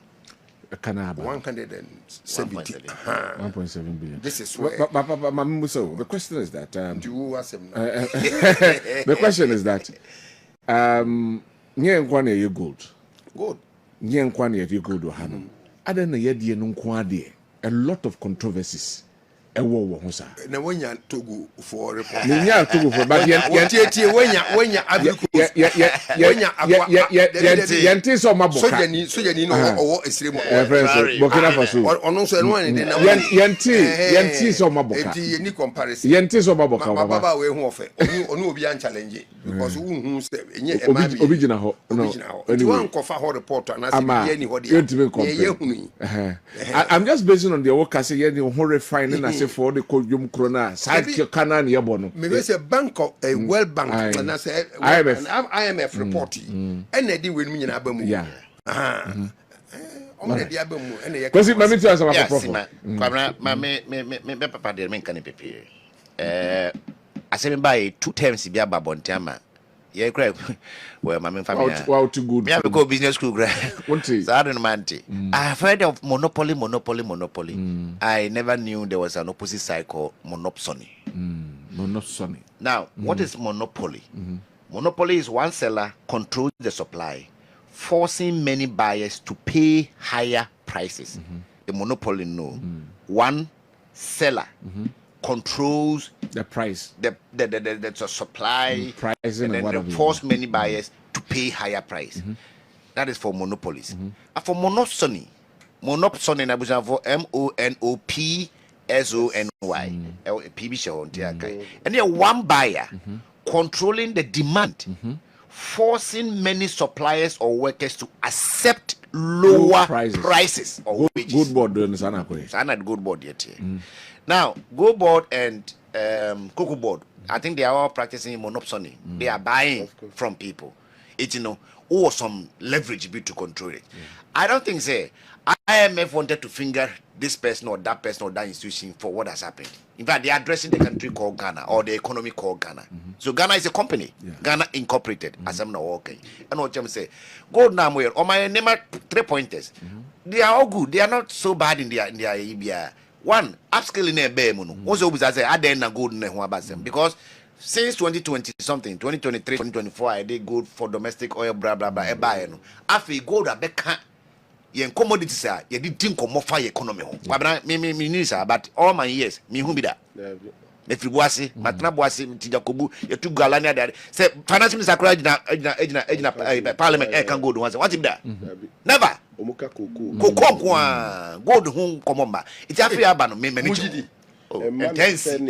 Canaba 170 1.7 billion. This is where so the question is that the question is that nye nkwane ye gold Good. Yen kwan ye gold o ha no. Ada na ye die no nko ade. A lot of controversies. Ewo ho sa. Na wanya Togo for report. Nya Togo for but yen wanya agricole. Yenti so maboka. Soja ni no owo esremo. Friends, Burkina Faso. Ono so eno ne na. Yenti so maboka. Enti ni comparison. Yenti so maboka. Baba we hu ofe. Onu obi an challenge because hu say enye ema bi. Obi gina ho. No. Anyway, one kofa ho report and as ye ni ho dia. I'm just basing on the work as ye ni ho refine na say for the kodum krona side kana na yebo no. Me say bank of a World Bank and I say IMF report. And they dey we me nyina ba mu. Yeah. On dey aba mu and ye. Because mama to answer my prof. Kwabra me papa dey me kan pepe. Asem buy 2 times bi aba bontama. Yeah, cry. Well, my family. Wow, too good. Me have go business school, grad. So I don't mind. I have heard of monopoly. I never knew there was an opposite side called monopsony. Monopsony. Now, what is monopoly? Monopoly is one seller controls the supply, forcing many buyers to pay higher prices. The monopoly, no. One seller controls the price, the supply, pricing, and then force many buyers to pay higher price. That is for monopolies. For monopsony, na busa for MONOPSONY, PB show on and then one buyer controlling the demand, forcing many suppliers or workers to accept lower prices or wages. Good board doing sana good board yet. Now, Go Board and Cocoa Board, I think they are all practicing monopsony. They are buying from people. It's, or some leverage bit to control it. I don't think, say, IMF wanted to finger this person or that institution for what has happened. In fact, they are addressing the country called Ghana or the economy called Ghana. So Ghana is a company. Ghana Incorporated, as I'm not working. And what I'm saying, go now, or my name are 3 pointers. They are all good. They are not so bad in their EBR. One, upscaling a bear mono. Also, I say, I didn't go to because since 2020 something, 2023, 2024, I did good for domestic oil, blah blah blah. After gold, I bet yen commodities are you did think of more fire economy. But all my years, me who be that. If you was it, Matrabuasi, Tijakubu, you took Galania that say finance minister parliament can go to once. What's it that? Never. Kokokwa go to home komomba. It's a free abano me intense and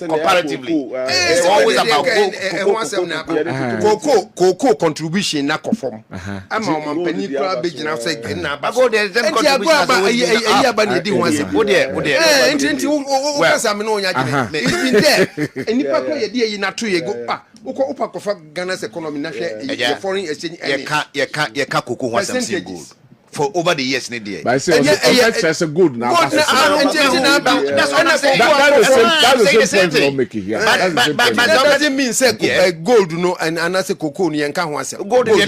comparatively it's always about cocoa contribution na conform ama o mampani kra begina say na ba go there them contribution aba na di once go there enti o kasa me no onya gbe it's been there enipa kra ye dey na to ye go upa kofa Ghana's economy na hwe foreign exchange ye ka cocoa once am good for over the years in the but I say that's a good now. That's what I'm saying. That's the same point you're making here. But that doesn't mean say gold no and say cocoa ni enka ho asem. Gold ni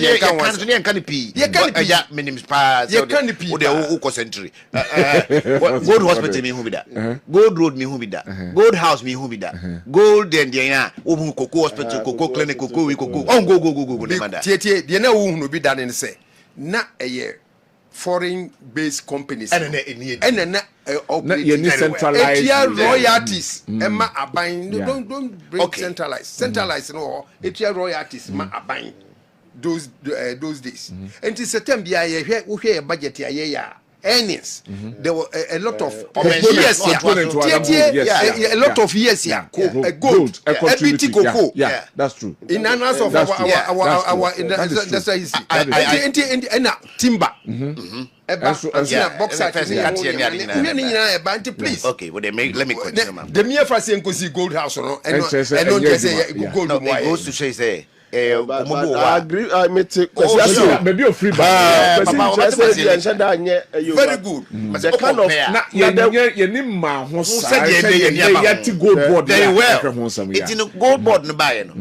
enka ni pi. Ye can minim spa. Ye can ni pi. O de o concentrate. Gold hospital me hu bi da. Gold road me hu bi da. Gold house me hu bi da. Gold den de ya o hu cocoa hospital, cocoa clinic, cocoa we cocoa. On go le manda. Tie de na wo hu no bi da ne say. Na foreign based companies and then centralized royalties Emma abine don't bring centralized no etia royalties ma abine those days and in September we hear a budget ya earnings there were a lot of years a lot of years gold equity cocoa that's true in annals of our that's and timber please okay well let me continue the mere first gold house no and don't say gold goes to say I agree. I make maybe a free very good. The kind of gold board very well. It's in a gold board no buy no.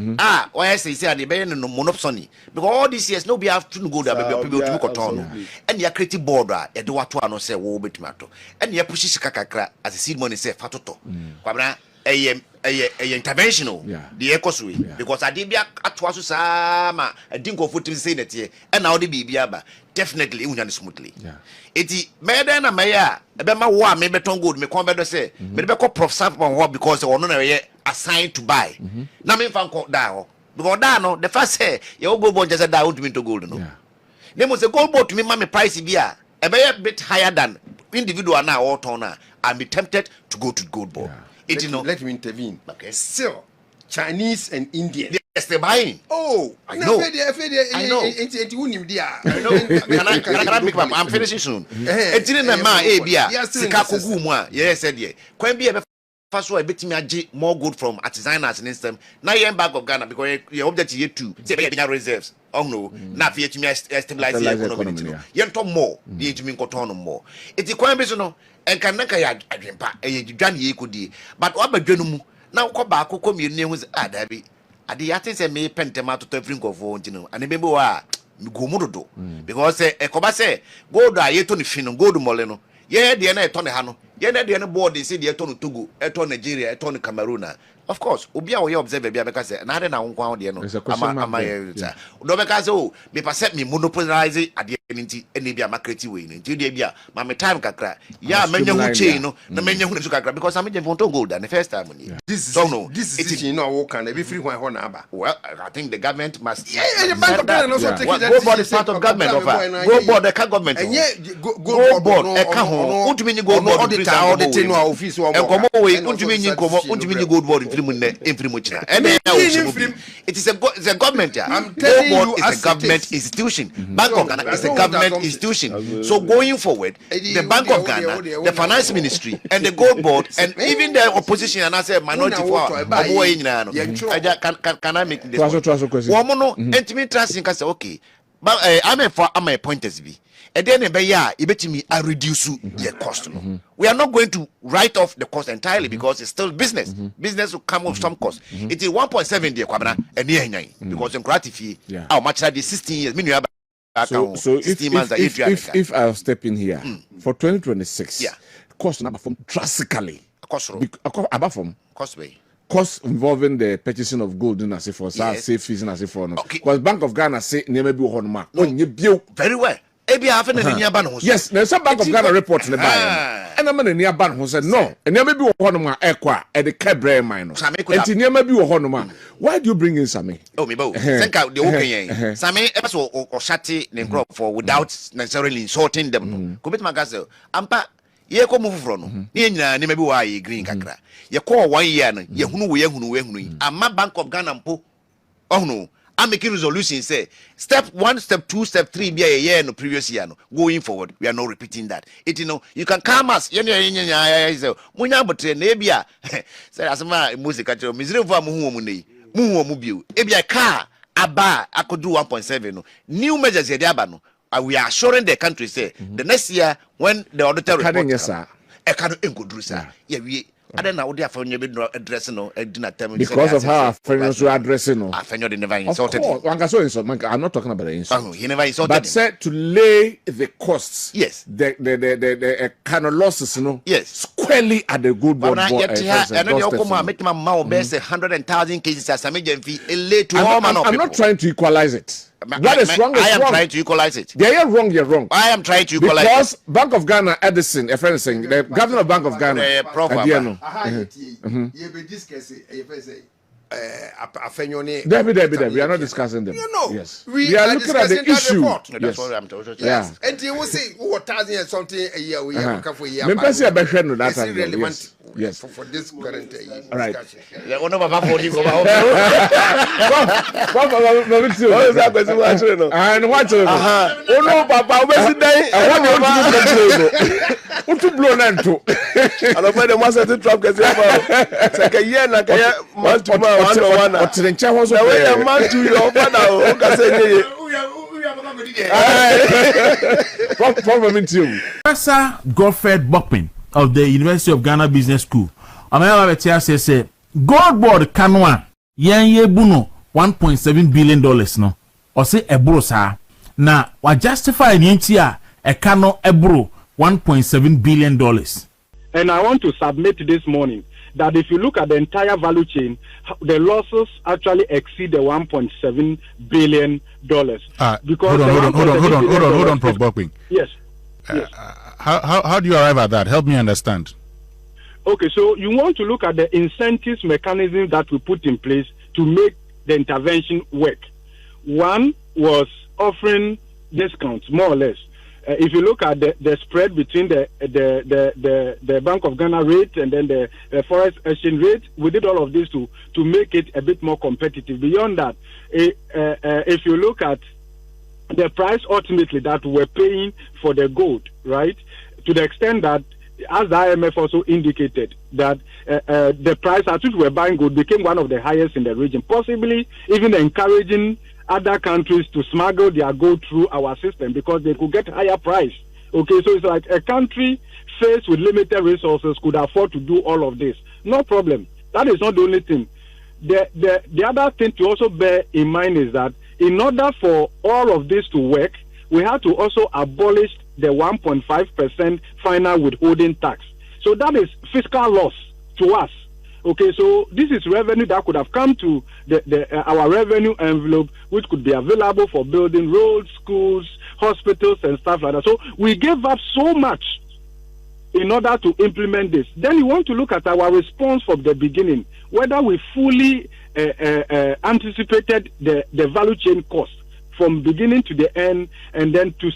Why I say they buy no monopsony because all these years no be have to go there people to koton and you create board do what one say wo betmato and you push kakakra as a seed money say fatoto kwabra a interventional the ecosui because adibia atwaso sama adinko futim say net here and now the bibia definitely unya smoothly eti meda na maya ebe ma wo me beton gold me kon bedo say me be ko prof sample ho because ono na ye assigned to buy na me fan ko da ho because da no the first say ye go bo just da want me to gold no they must say gold board to me ma me price bia ebe a bit higher than individual na or turn na I'm tempted to go to gold board. Let me intervene. Okay. Still, Chinese and Indian. Yes, they're buying. Oh, I know. I know. Can I make I'm finishing soon. It's in the man, Sikaku, yes, said ye. Can be a first way betting me more good from artisanals and instant. Now you're back of Ghana because you hope that you too. Say reserves. Oh no, not for you to stabilize the economy. You talk more, you to mean cotton more. It's a question, no. And can naka ya adwempa edwan ye kodi but obadwanumu na ukoba akoko mienu hu adabi ade ya tin se me pentema to every ngofo ntino ane bebe wa gomudodo because ekoba se gold a ye to ne fi no gold mole no ye de na eto ne ha no ye na de ne board se de eto no Togo eto Nigeria eto no Cameroon of course obi a wo ye observe bia be ka se na de na nkwa de no ama ye do be ka se o be percent me monopolize ade nti ene bia market way no nti de bia ma me time kakra ya menya hu chain no na menya hu kakra because am je fonto gold and the first time ni this is no wo can be free when na aba well I think the government must the bank of Ghana also take that gold board is part of government offer gold board the government gold board e ka ho untumi ni gold board auditor no office wo enkomo we untumi ni nkomo untumi ni gold board infrimu ne infrimu china it is a government gold board is a government institution bank of Ghana is a government institution. So going forward, the Bank of Ghana, the Finance Ministry, and the Gold Board, and even the opposition and I say minority for can I make this question? Woman, and me trusting say okay, but I'm a pointers be. And then I reduce the cost. We are not going to write off the cost entirely because it's still business. Business will come with some cost. It is 1.7 there, and because in gratify, how much are the 16 years? So if I'll step in here for 2026, cost number from drastically. Cost involving the purchasing of gold in as for safe fees and as for no. Because Bank of Ghana say never be on mark. Very well. Yes, there's a Bank of Ghana report in the buy. And I'm in near ban who said no, and never be one my equa at the Cabre minor. And never be one. Why do you bring in Sammy? Oh, me both. Think out the okay. Sammy or Shati and for without necessarily insulting them. Commit my gazelle. Ampa, ye come move from. Nia, never be why green cacra. You call 1 year, ye who I'm my Bank of Ghana po. Oh no. I'm making resolution say step 1, step 2, step 3 be a year no previous year no going forward we are not repeating that it you can calm us munya botre na ebia say asema music atro mizire vo mu mu bio ebia car aba akodu 1.7 no new measures here aba no we are assuring the country say the next year when the auditor report e can enkoduru sa we I don't know what Afenyo be addressing no because of how Afenyo addressing no. Afenyo never insulted. I'm not talking about the insult. He never insulted. But said to lay the costs. Yes. The kind of losses, you know. Yes. Squarely at the good board. And then you come make my mouth best 100,000 cases as Sammy Gaymfi late to all man of people. I'm not trying to equalize it. What is wrong is I am wrong. trying to equalize it. You're wrong, you're wrong. I am trying to equalize because it. Because Bank of Ghana, Edison, a friend saying, the governor of Bank of Ghana, we are not discussing them. You know, yes. We are looking at the issue. That's what I'm talking about. Yes. And you will say, oh, 1,000 and something a year, we have come for a year. It's irrelevant for this current discussion. Right. One of our 40 go and what? Oh no, Papa, what to blow into? I don't find the master to trap because it's like a year and a man to man, one. What's the chance? The way a man to your father, Professor Godfred Bokpin of the University of Ghana Business School. Amaya Betia say gold board kanwa yen ye buno $1.7 billion no. Or say ebro sa na wa justify ni ntia e kano ebro $1.7 billion. And I want to submit this morning that if you look at the entire value chain, the losses actually exceed the $1.7 billion. Because hold on, Prof. Bokwing. Yes. How do you arrive at that? Help me understand. Okay, so you want to look at the incentives mechanism that we put in place to make the intervention work. One was offering discounts, more or less. If you look at the spread between the Bank of Ghana rate and then the forex exchange rate, we did all of this to make it a bit more competitive. Beyond that, if you look at the price ultimately that we're paying for the gold, right, to the extent that, as the IMF also indicated, that the price at which we're buying gold became one of the highest in the region, possibly even encouraging other countries to smuggle their gold through our system because they could get higher price. Okay, so it's like a country faced with limited resources could afford to do all of this. No problem. That is not the only thing. The other thing to also bear in mind is that in order for all of this to work, we have to also abolish the 1.5% final withholding tax. So that is fiscal loss to us. Okay, so this is revenue that could have come to our revenue envelope, which could be available for building roads, schools, hospitals, and stuff like that. So we gave up so much in order to implement this. Then you want to look at our response from the beginning, whether we fully anticipated the value chain cost from beginning to the end, and then to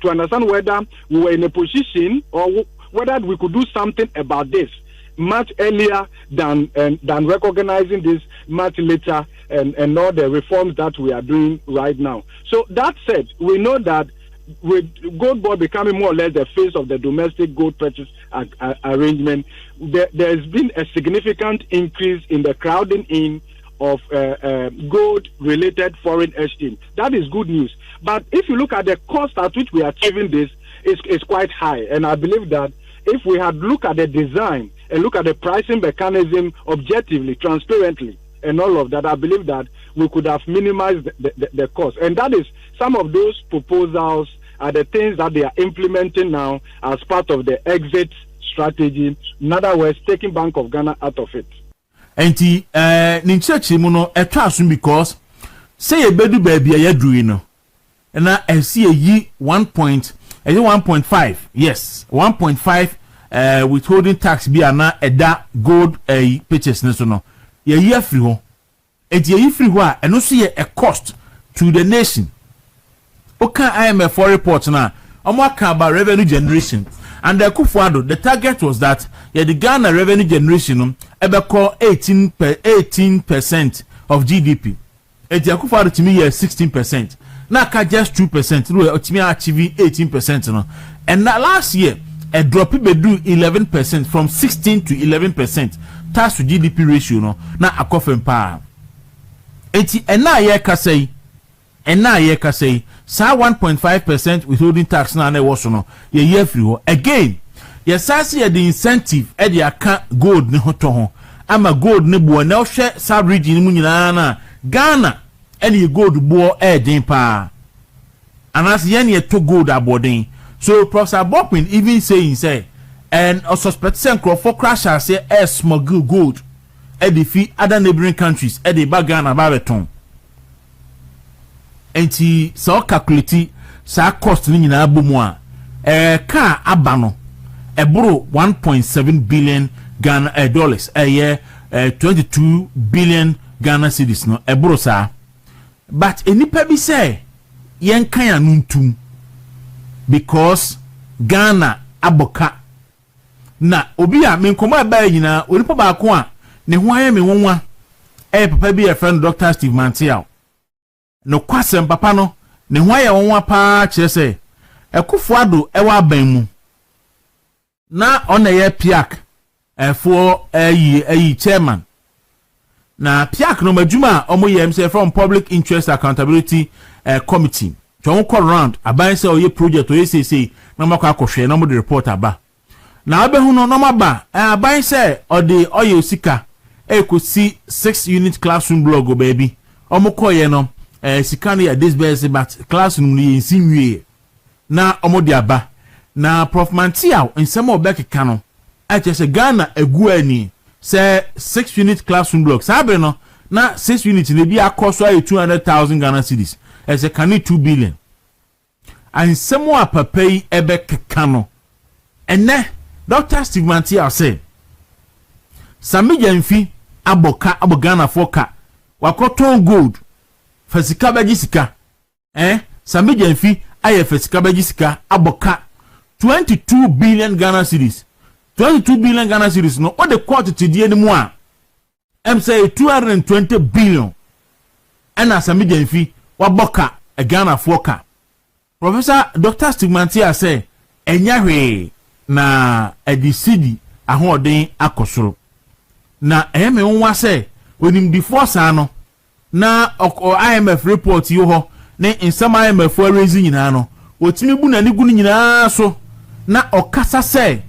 understand whether we were in a position or whether we could do something about this much earlier than recognizing this much later, and all the reforms that we are doing right now. So that said, we know that with Gold Board becoming more or less the face of the domestic gold purchase arrangement, there's been a significant increase in the crowding in of gold-related foreign exchange. That is good news. But if you look at the cost at which we are achieving this, it's quite high. And I believe that if we had looked at the design and look at the pricing mechanism objectively, transparently, and all of that, I believe that we could have minimized the cost. And that is some of those proposals are the things that they are implementing now as part of the exit strategy. In other words, taking Bank of Ghana out of it. And ninchechi muno etwasun because say e bedu baby ya dru no. Na e see yi 1.5 yes 1.5 withholding tax bi ana eda gold purchase ne so no ye yi afri ho enti ye yi free ho a eno so ye a cost to the nation. Oka IMF for report na omo aka about revenue generation, and the Kufuado, the target was that the Ghana revenue generation ebeko 18% of GDP. Enti Kufuado to me 16%. Na ka just 2%. No, to me achieving 18% no. And that last year a drop bedu 11% from 16 to 11% tax to GDP ratio no na akofem pa. Enti ena ye ka say sa 1.5% withholding tax na was no ye year free again. Yes, I see the incentive e dey aka gold ne hoto ho ama gold ne bo na hwe sub region mu nyina na Ghana any gold bo den pa anas ye ne to gold aboden. So Professor Bokwing even saying say and suspect say for crash say smuggle gold e dey fi other neighboring countries e dey ba Ghana ba beton. Enti so calculate sa cost ni nyina abomu a ka abano ebro 1.7 billion Ghana dollars 22 billion Ghana cedis no ebro sa. But enipa bi say yen kan anuntum because Ghana aboka na obi a menkomo aba nyina onipa ba ko a ne ho aye me wonwa papa bi a friend Dr. Steve Mantiao no kwasem papa no ne ho aye wonwa pa kire say Kufuado ewa ban mu na ona ye piak for chairman na piak no madwuma omo yem say from Public Interest Accountability Committee to call round aban say oye project oye say na makwa akohwe na mo the report aba na abehu no no maba aban say ode oye osika ekosi 6 unit classroom block o baby omo koye no sika na this base but classroom ni nsinwie na omo de aba na Prof Mantiao nsema obekeka no a chese Ghana egu ani say 6 unit classroom blocks sabe no na 6 units ne bi akoso ay 200,000 Ghana cedis as a can 2 billion and somewhere papai ebe kekano ene Dr. Steve Mantia say Sammy Gaymfi aboka abogana foka wakoton gold fasika bajisika Sammy Gaymfi aye fasika bajisika aboka 22 billion Ghana cedis 22 billion Ghana cedis no what the quantity die ni mu a say 220 billion and Sammy Gaymfi waboka a Ghana foka Professor Dr. Steve Mantia say enya hwe na edisidi ahoden akosoro na me wonwa say onim di force ano na IMF report yo ho ne insam IMF raise nyina no otimi bu na ni gu nyina so na okasa say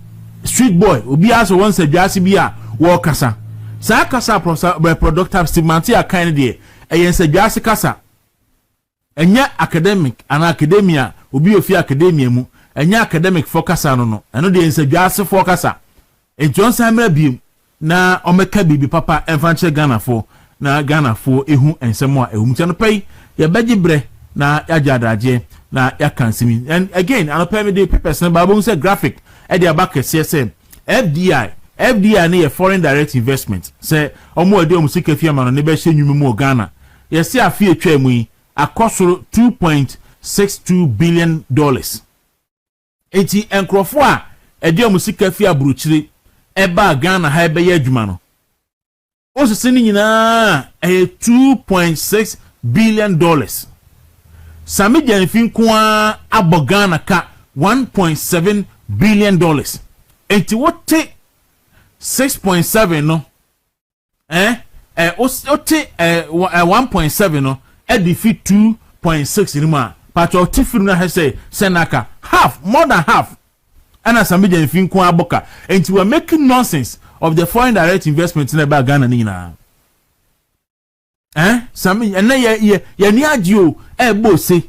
street boy obi aso won sadwase bi a wo kasa sa kasa Dr. Steve Mantia kan de eyen sadwase kasa enya academic ana academia obi ofi academia mu enya academic focus no eno de nsadwase focus entonsa mra biem na omeka bibi papa enfanche Ghana fo na Ghana fo ehu ensemo a ehum chano pay ya bagibre na yajadaje na yakansimi and again anopa me de papers na babu say graphic e de abaka say FDI na foreign direct investment say omo ade omo sika fia ma no ne be hye nwumu mu Ghana yesi afie twa mu yi akosoro $2.62 billion eti enkrofo a ede omo sika fia buruchiri eba Ghana ha ebe ya adwuma no osisi ni nyina $2.6 billion Sammy Gaymfi kwa abo Ghana ka $1.7 billion enti wote 6.7 no ote 1.7 no defeat 2.6 ni ma pacho tifiru na hese senaka half more than half and Sammy Gaymfi kwa aboka and we are making nonsense of the foreign direct investment in about Ghana ni na Sammy and ye ni adio bo say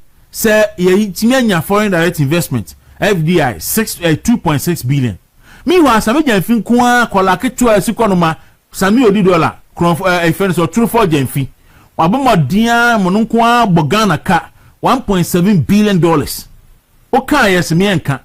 ye timianya foreign direct investment FDI 2.6 billion meanwhile Sammy Gaymfi kwa kola ketu asikonoma Sammy odi dollar friends or true for Gaymfi wabomo dia mono kwa bogana ka $1.7 billion oka yes me enka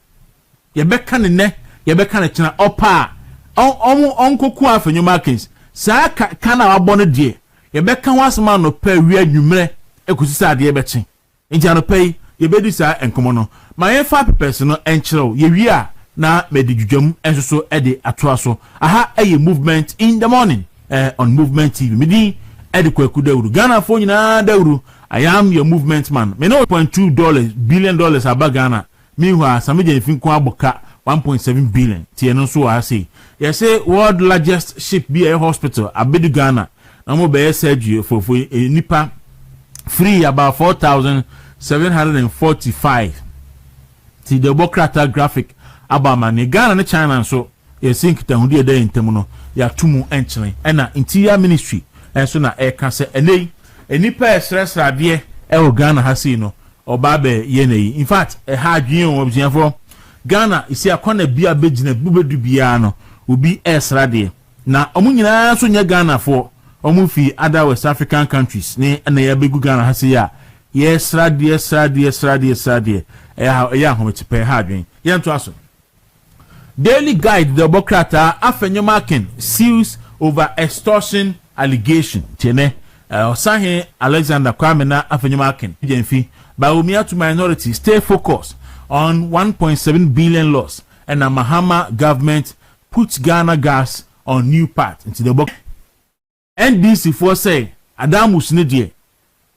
ye beka ne ye beka na china opa onkoku Afenyo markets sa kana wabone die ye beka wasma no pa wi adwumre ekusisa de ye bechi nja no pay ye bedi sa enkomo no ma ye fa papers no enchiro ye wi a na medidwudwam enso ede atoa so aha eye movement in the morning on Movement TV midi ede kwaku dawuru Ghana fo nyina dawuru I am your movement man me no $1.2 billion aba Ghana meanwhile Sammy Gaymfi kwa aboka $1.7 billion tie no so I say you say world largest ship be a hospital abedu Ghana na mo be surgery for nipa free about 4,745 ti the Democrat graphic abama ne Ghana ne China so you think ta hunde dey ntem no ya tumu enchene na interior ministry enso na e ka se enei enipa esresra de e o Ghana ha sei no oba be ye nei in fact ha adwen o obiafo Ghana isi akona bia begina bubedu bia no obi esra de na omunyina so nya Ghana fo omu fi other West African countries ne na ya begu Ghana ha sei ya yesra de ya hometepe ha adwen ye nto aso Daily Guide the Democrat Afenyo marking seals over extortion allegation tiene Osahe Alexander Kwame na Afenyo marking Gaymfi Baumia to minority stay focused on $1.7 billion loss and a Mahama government puts Ghana gas on new path into the book NDC for say Adamu Snidie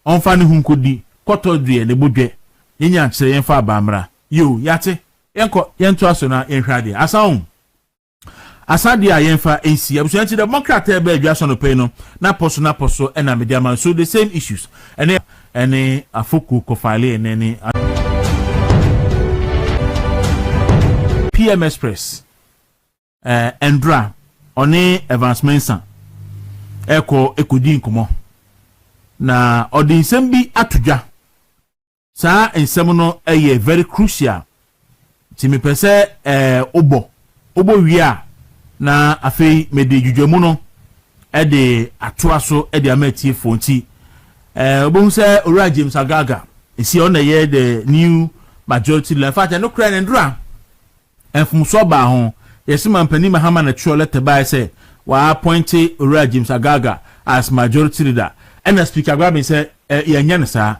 on Fanny Hunkodi Koto Dre ne Budwe Yinya Chere Yenfa Bamra yo yate yenko yento aso na yenhwade asadi a yenfa ensi abusuanti Democrat ebe adwaso no pay no na poso na mediama so the same issues ene afoku kofale ene PM Express Endra oni advancement ekodi nkomo na odinsem bi atudwa sa ensem no very crucial ti me pese obo wi a na afei mede dwudwamu no de atoa so de amatie fonti obon say Ora James Agaga esi on ye the new majority leader. In fact no kra ndra enfumso ba ho yesi mampani Mahama na tro letter by say wa appoint Ora James Agaga as majority leader and the speaker grab say yanya ne sa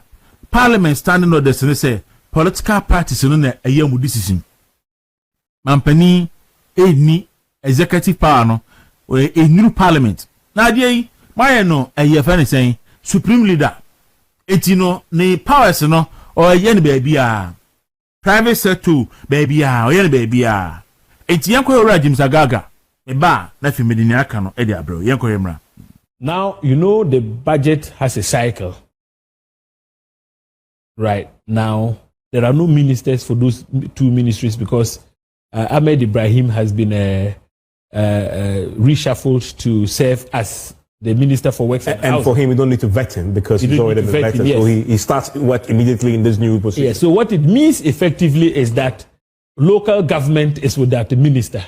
parliament standing orders say political parties no na mu decision mampani ni executive power no a new parliament na dey my no fa saying supreme leader etino ne powers no or yen baby a private sector baby a or yen baby a etiyan ko Ora James Agaga e ba na fi medini aka no e dey abro yen ko yemra. Now you know the budget has a cycle. Right now there are no ministers for those two ministries because Ahmed Ibrahim has been reshuffled to serve as the Minister for Works and for him, we don't need to vet him because he's already been vetted. Yes. So he starts work immediately in this new position. Yes. So what it means effectively is that local government is without a minister.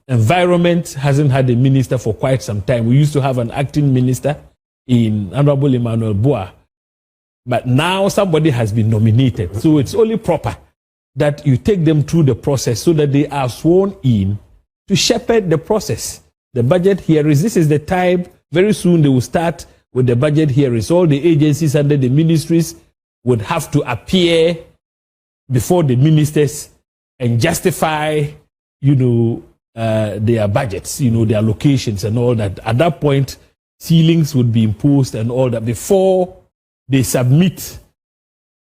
Environment hasn't had a minister for quite some time. We used to have an acting minister in Honorable Emmanuel Boa, but now somebody has been nominated. So it's only proper that you take them through the process so that they are sworn in to shepherd the process. The budget hearings, this is the time, very soon they will start with the budget hearings. All the agencies under the ministries would have to appear before the ministers and justify, their budgets, their allocations and all that. At that point, ceilings would be imposed and all that before they submit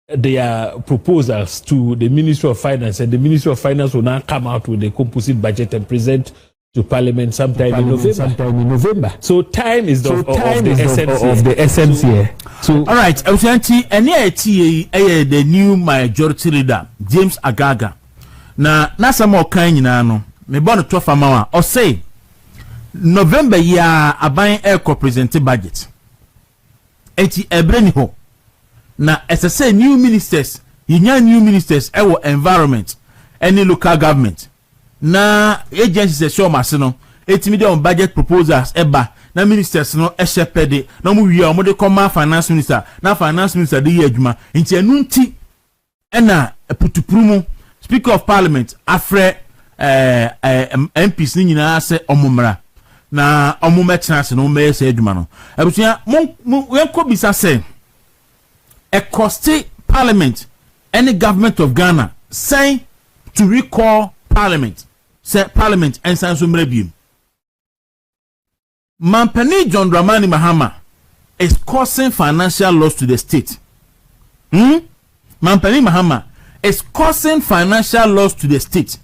their proposals to the Ministry of Finance, and the Ministry of Finance will now come out with a composite budget and present to Parliament sometime in November. So time is of the essence here. So all right, the new majority leader James Agaga. Na some more kind no me born to famawa or say November ya aban air co-presented budget. Eti ebreni ho. Na say new ministers, new ministers ewo environment, any local government. Na agencies show masino, etimi on budget proposals eba, na ministers no eshepede, na mu wi o de come finance minister, na finance minister de adwuma. Nti enu nti ena putuprumu Speaker of Parliament afre MPs ni nyina se omumra na omumetena se no me se adwuma no. Abusia yenko bisa se a cost Parliament any government of Ghana say to recall Parliament. Say Parliament and Sanso Mrebim. Mampani John Dramani Mahama is causing financial loss to the state. Mampani Mahama is causing financial loss to the state.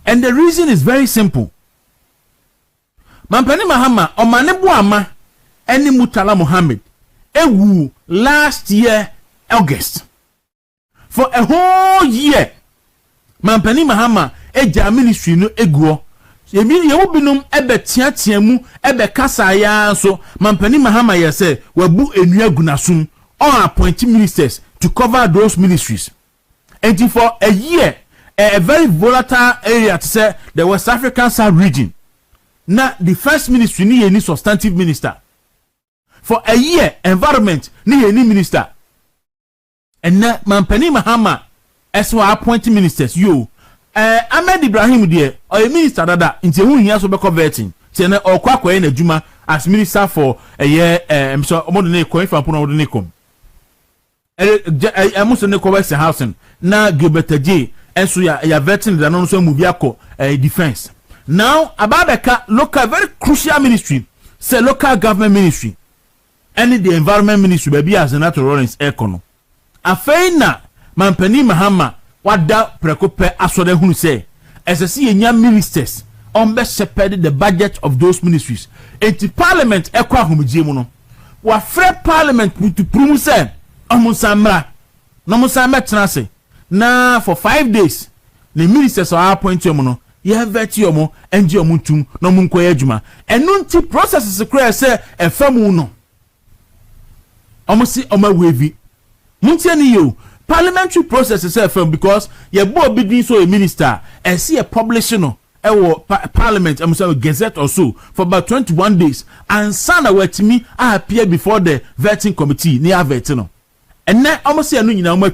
And the reason is very simple. Mampani Mahama Omanebu Ama Eni Mutala Muhammad ewu last year August. For a whole year Mampani Mahama eja ministry no eguo. Yemini yewubinum ebe tiatiamu ebe kasa ya so Mampani Mahama yese wabu enua gunasum on appoint ministers to cover those ministries. And for a year, a very volatile area to say the West African South region. Now the first ministry need any substantive minister. For a year, environment need any minister. And now Mampani Mahama as well appointing ministers. Ahmed Ibrahim there or a minister that into who he has to be converting. Tena or kwakwa ene juma as minister for a year. So omodene ko ifa puna odene kom. Amuso ne ko West Housing na Gilbert J enso ya vetting the no so move yako defense. Now ababeka local very crucial ministry say local government ministry and the environment ministry baby as Senator Lawrence Ekono. Afeina Mampani Mahama wada prekope asode hunu say SSC enya ministers on best shepherd the budget of those ministries. Enti parliament ekwa humuje mu no. Wa free parliament to promise say omusamra no musamra tenase na for 5 days the ministers are appointed mu no ye veti omo enje omutum no munkoye adwuma enu nti processes kra say efamu no omusi omawevi muntie ni yo parliamentary processes efam because ye bo bidin so a minister and see a publishing no parliament gazette or so for about 21 days and sana wetimi appear before the vetting committee near vetting. And now almost say no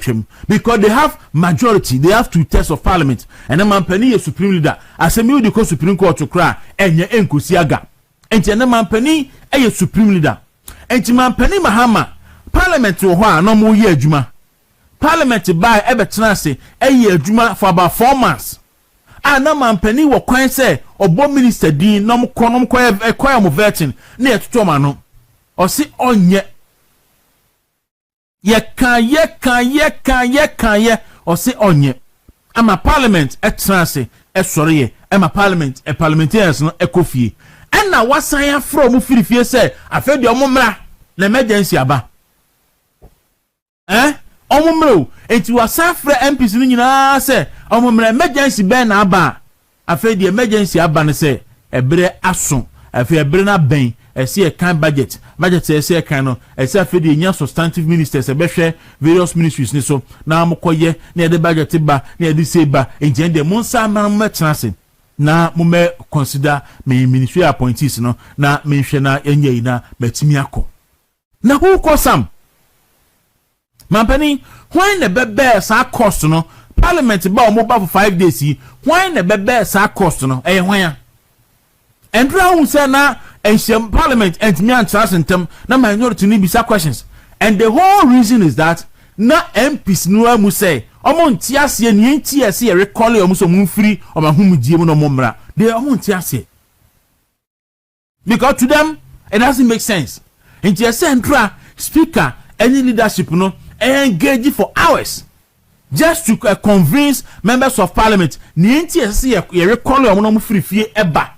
because they have majority, they have 2/3 of parliament, and a man penny supreme leader as a the Supreme Court to cry and your enkusiaga. And the man penny a supreme leader. And man penny Mahama parliament to no more year juma. Parliament to buy Ebetrance a year juma for about 4 months. And no man penny will coin say or bomb minister Dean no conum choir vetting near to Tomano or see on yet. Ye can or say on ye. I'm a parliament at transe, sorry, I'm a parliament, a parliamentarians no ecofi. And now what I from Mufi say, I fed your mumra, the emergency aba. Omumro, it was Safra MPs in say, emergency ben aba. I fed the emergency aba say, a bre asson, I feel a brena bain. I see a kind budget say a kind of I say for the substantive ministers a better various ministries so now mokoye near the budget ba near the seba in the monsa man chance na mume consider me ministry appointees no na menhwe na enye na matimi akọ na who call some mampani when the bebe sa cost no parliament ba omo for 5 days when the bebe sa cost no hwan and round say na and parliament and me and them na minority need bisa questions and the whole reason is that na MPs no mu say omonti ase ni enti ase recall omo so mu free o ma humudie mu no momra they omonti ase because to them it doesn't make sense enti central speaker any leadership no engage for hours just to convince members of parliament ni enti ase recall omo no mu free fie eba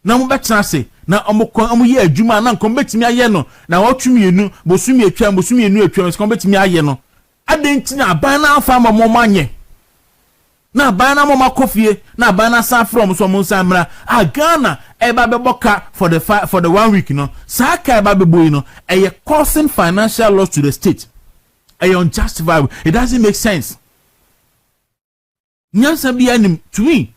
na mo betena se na omo ye adwuma na nkom betimi aye no na wotwemienu bosumi atwa nkom betimi aye no adenti na aban na afa mo manye na aban na mo makofie na aban na san from so mo samra Ghana eba beboka for the 1 week no saka eba beboyi no eye causing financial loss to the state unjustifiable. It doesn't make sense. Nyansa bi anim to me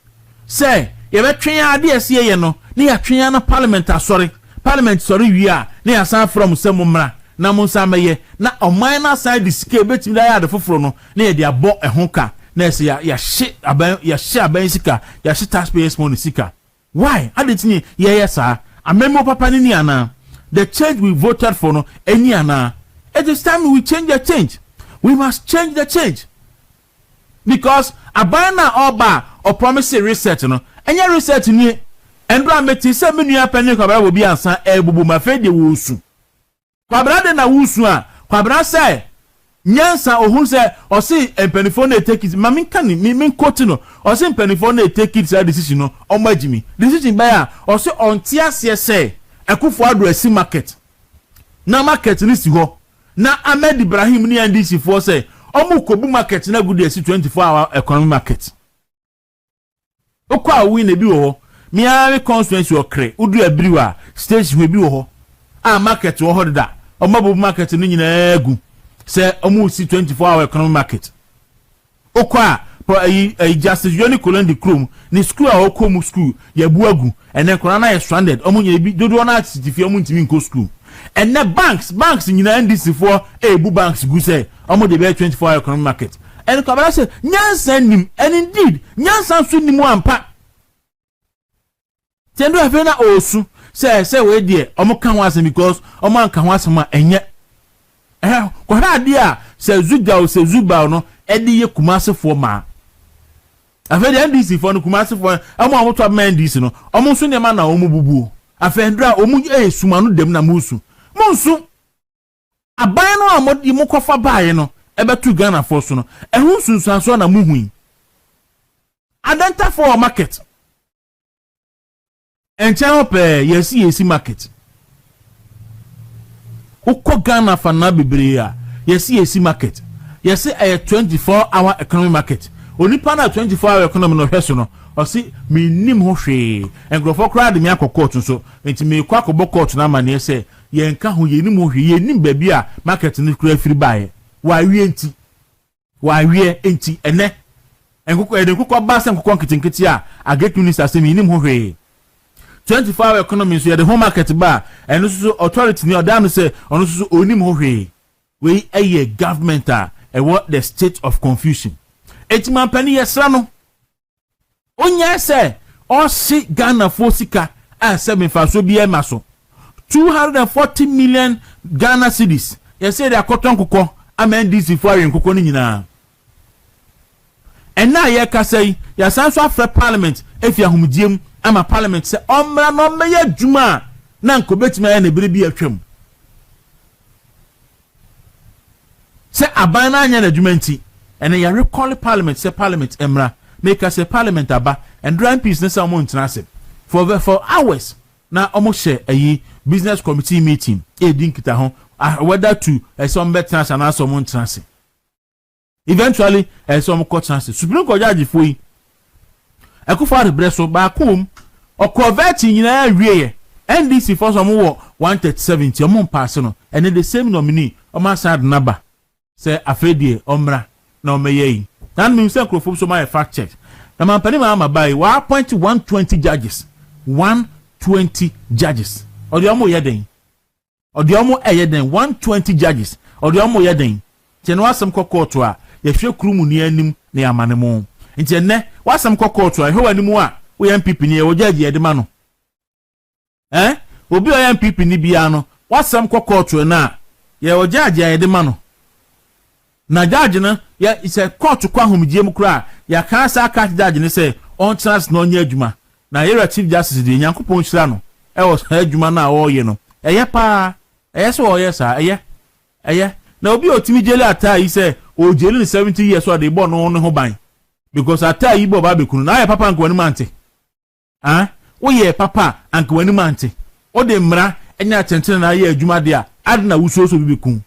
say ye betwen ade ase ye no na ya twen na parliament sorry wi a na ya san from semumra na mo san meye na oman na side disike betimi da ya de foforo no na ye de abo ehonka na se ya shit aban sika ya shit taxpayers money sika. Why adetini ye yesa amemo papa ni ana the change we voted for no any ana. It is time we change the change. We must change the change because abana oba or promise research no enya research ni endra meti se menua panye kwabra wo bi ansa ebubu mafede wusu kwabra de na wusu a kwabra se nyansa ohun se o si empanifo na take it mami kan ni min quote no o si empanifo na take it decision no o magimi decision ba ya o si onti ase se ekufo ado asi market na market ni si ho na Ahmed Ibrahim ni NDC for say omu kobu market na good asi 24-hour economic market okwa wi na bi wo miare constituency okre udu abriwa stage we bi wo market wo ho da omabu market no nyina agu se omu si 24-hour economic market okwa justice Johnny Colandi Chrome ni school a okomu school ya bu agu ene kora na stranded omu nyina bi dodo na activity omu ntimi nko school and the banks nyina NDC for bu banks gu say omu de be 24-hour economic market and kwabara say nyansa nim and indeed nyansa so nim ampa tendo afena osu say we dey omu kan wasem because omu an kan wasem a enye ko ha dia say zuba no edi ye kumasefo ma afeda NDC for no kumasefo omu to NDC no omu so ne ma na omu bubu afendra omu suma no dem na musu monsu aban no amodi mu kofa baaye no ebetu Ghana for so no ehun sunsun so na muhui adanta for market enchaope yesi market ukọ Ghana fa na bebre a yesi market yesi 24-hour economic market onipa na 24-hour economic no hweso no osi me nim ho hwe engrofo kra de me akokọ so enti me kwa akobọ court na mane se ye nka ho ye nim ho hwe ye nim baabi a market ni kra firi baaye wa wie enti ene Enkoko basa enkoko nkitinkiti a agric minister say minim ho hwe 24-hour economy so the home market ba eno so authority ni odam say ono so onim ho hwe we eye government a what the state of confusion etiman pani yesra no onya say o si Ghana for sika a 7 fa so bi e maso 240 million Ghana cedis yes say the akoton kokko ama NDC for nkoko ni nyina. And now ye ka say ya sanso afre parliament if ya humdiem ama parliament say omra no meye djuma na nkobetima ya na bire bi atwam say abana anya na djuma nti and ya recall parliament say parliament emra make us say parliament aba and drawing peace na some internase for hours na almost share a business committee meeting e din kita ho whether to some better na some internase. Eventually, some court chances. Supreme Court judge for you. I could find the breast of Bakum or converting in a rear. NDC for some war 170 among personal, and then the same nominee on my side number. Say Afenyo Omra no meye. That means so my fact check. The man Panama by 1.120 judges. 120 judges. Or the Omo Yeden. Or the Omo Yeden 120 judges. Or the Omo Yeden. Chenwa some court yehwe krumu ni anim na amanemo nti enne wasam kokoto ahwe animu a wo MPP ni wo judge edema no obi o MPP ni bia no wasam kokoto na ye wo judge edema no na judge no ya ise court kwa homdiem kura ya kan sa aka judge ni say on chance no nya adwuma na ye chief justice de nyankopon hira no e wo adwuma na wo ye no eye pa eye so wo ye sa eye na obi otimi jele ata yi say o jeli 70 years so they born no ho ban because ata yi bo ba bekunu na ya papa anko wani mante wo ye papa anko wani mante o de mra enya tentene na ya adwuma de a adna wuso so bibekun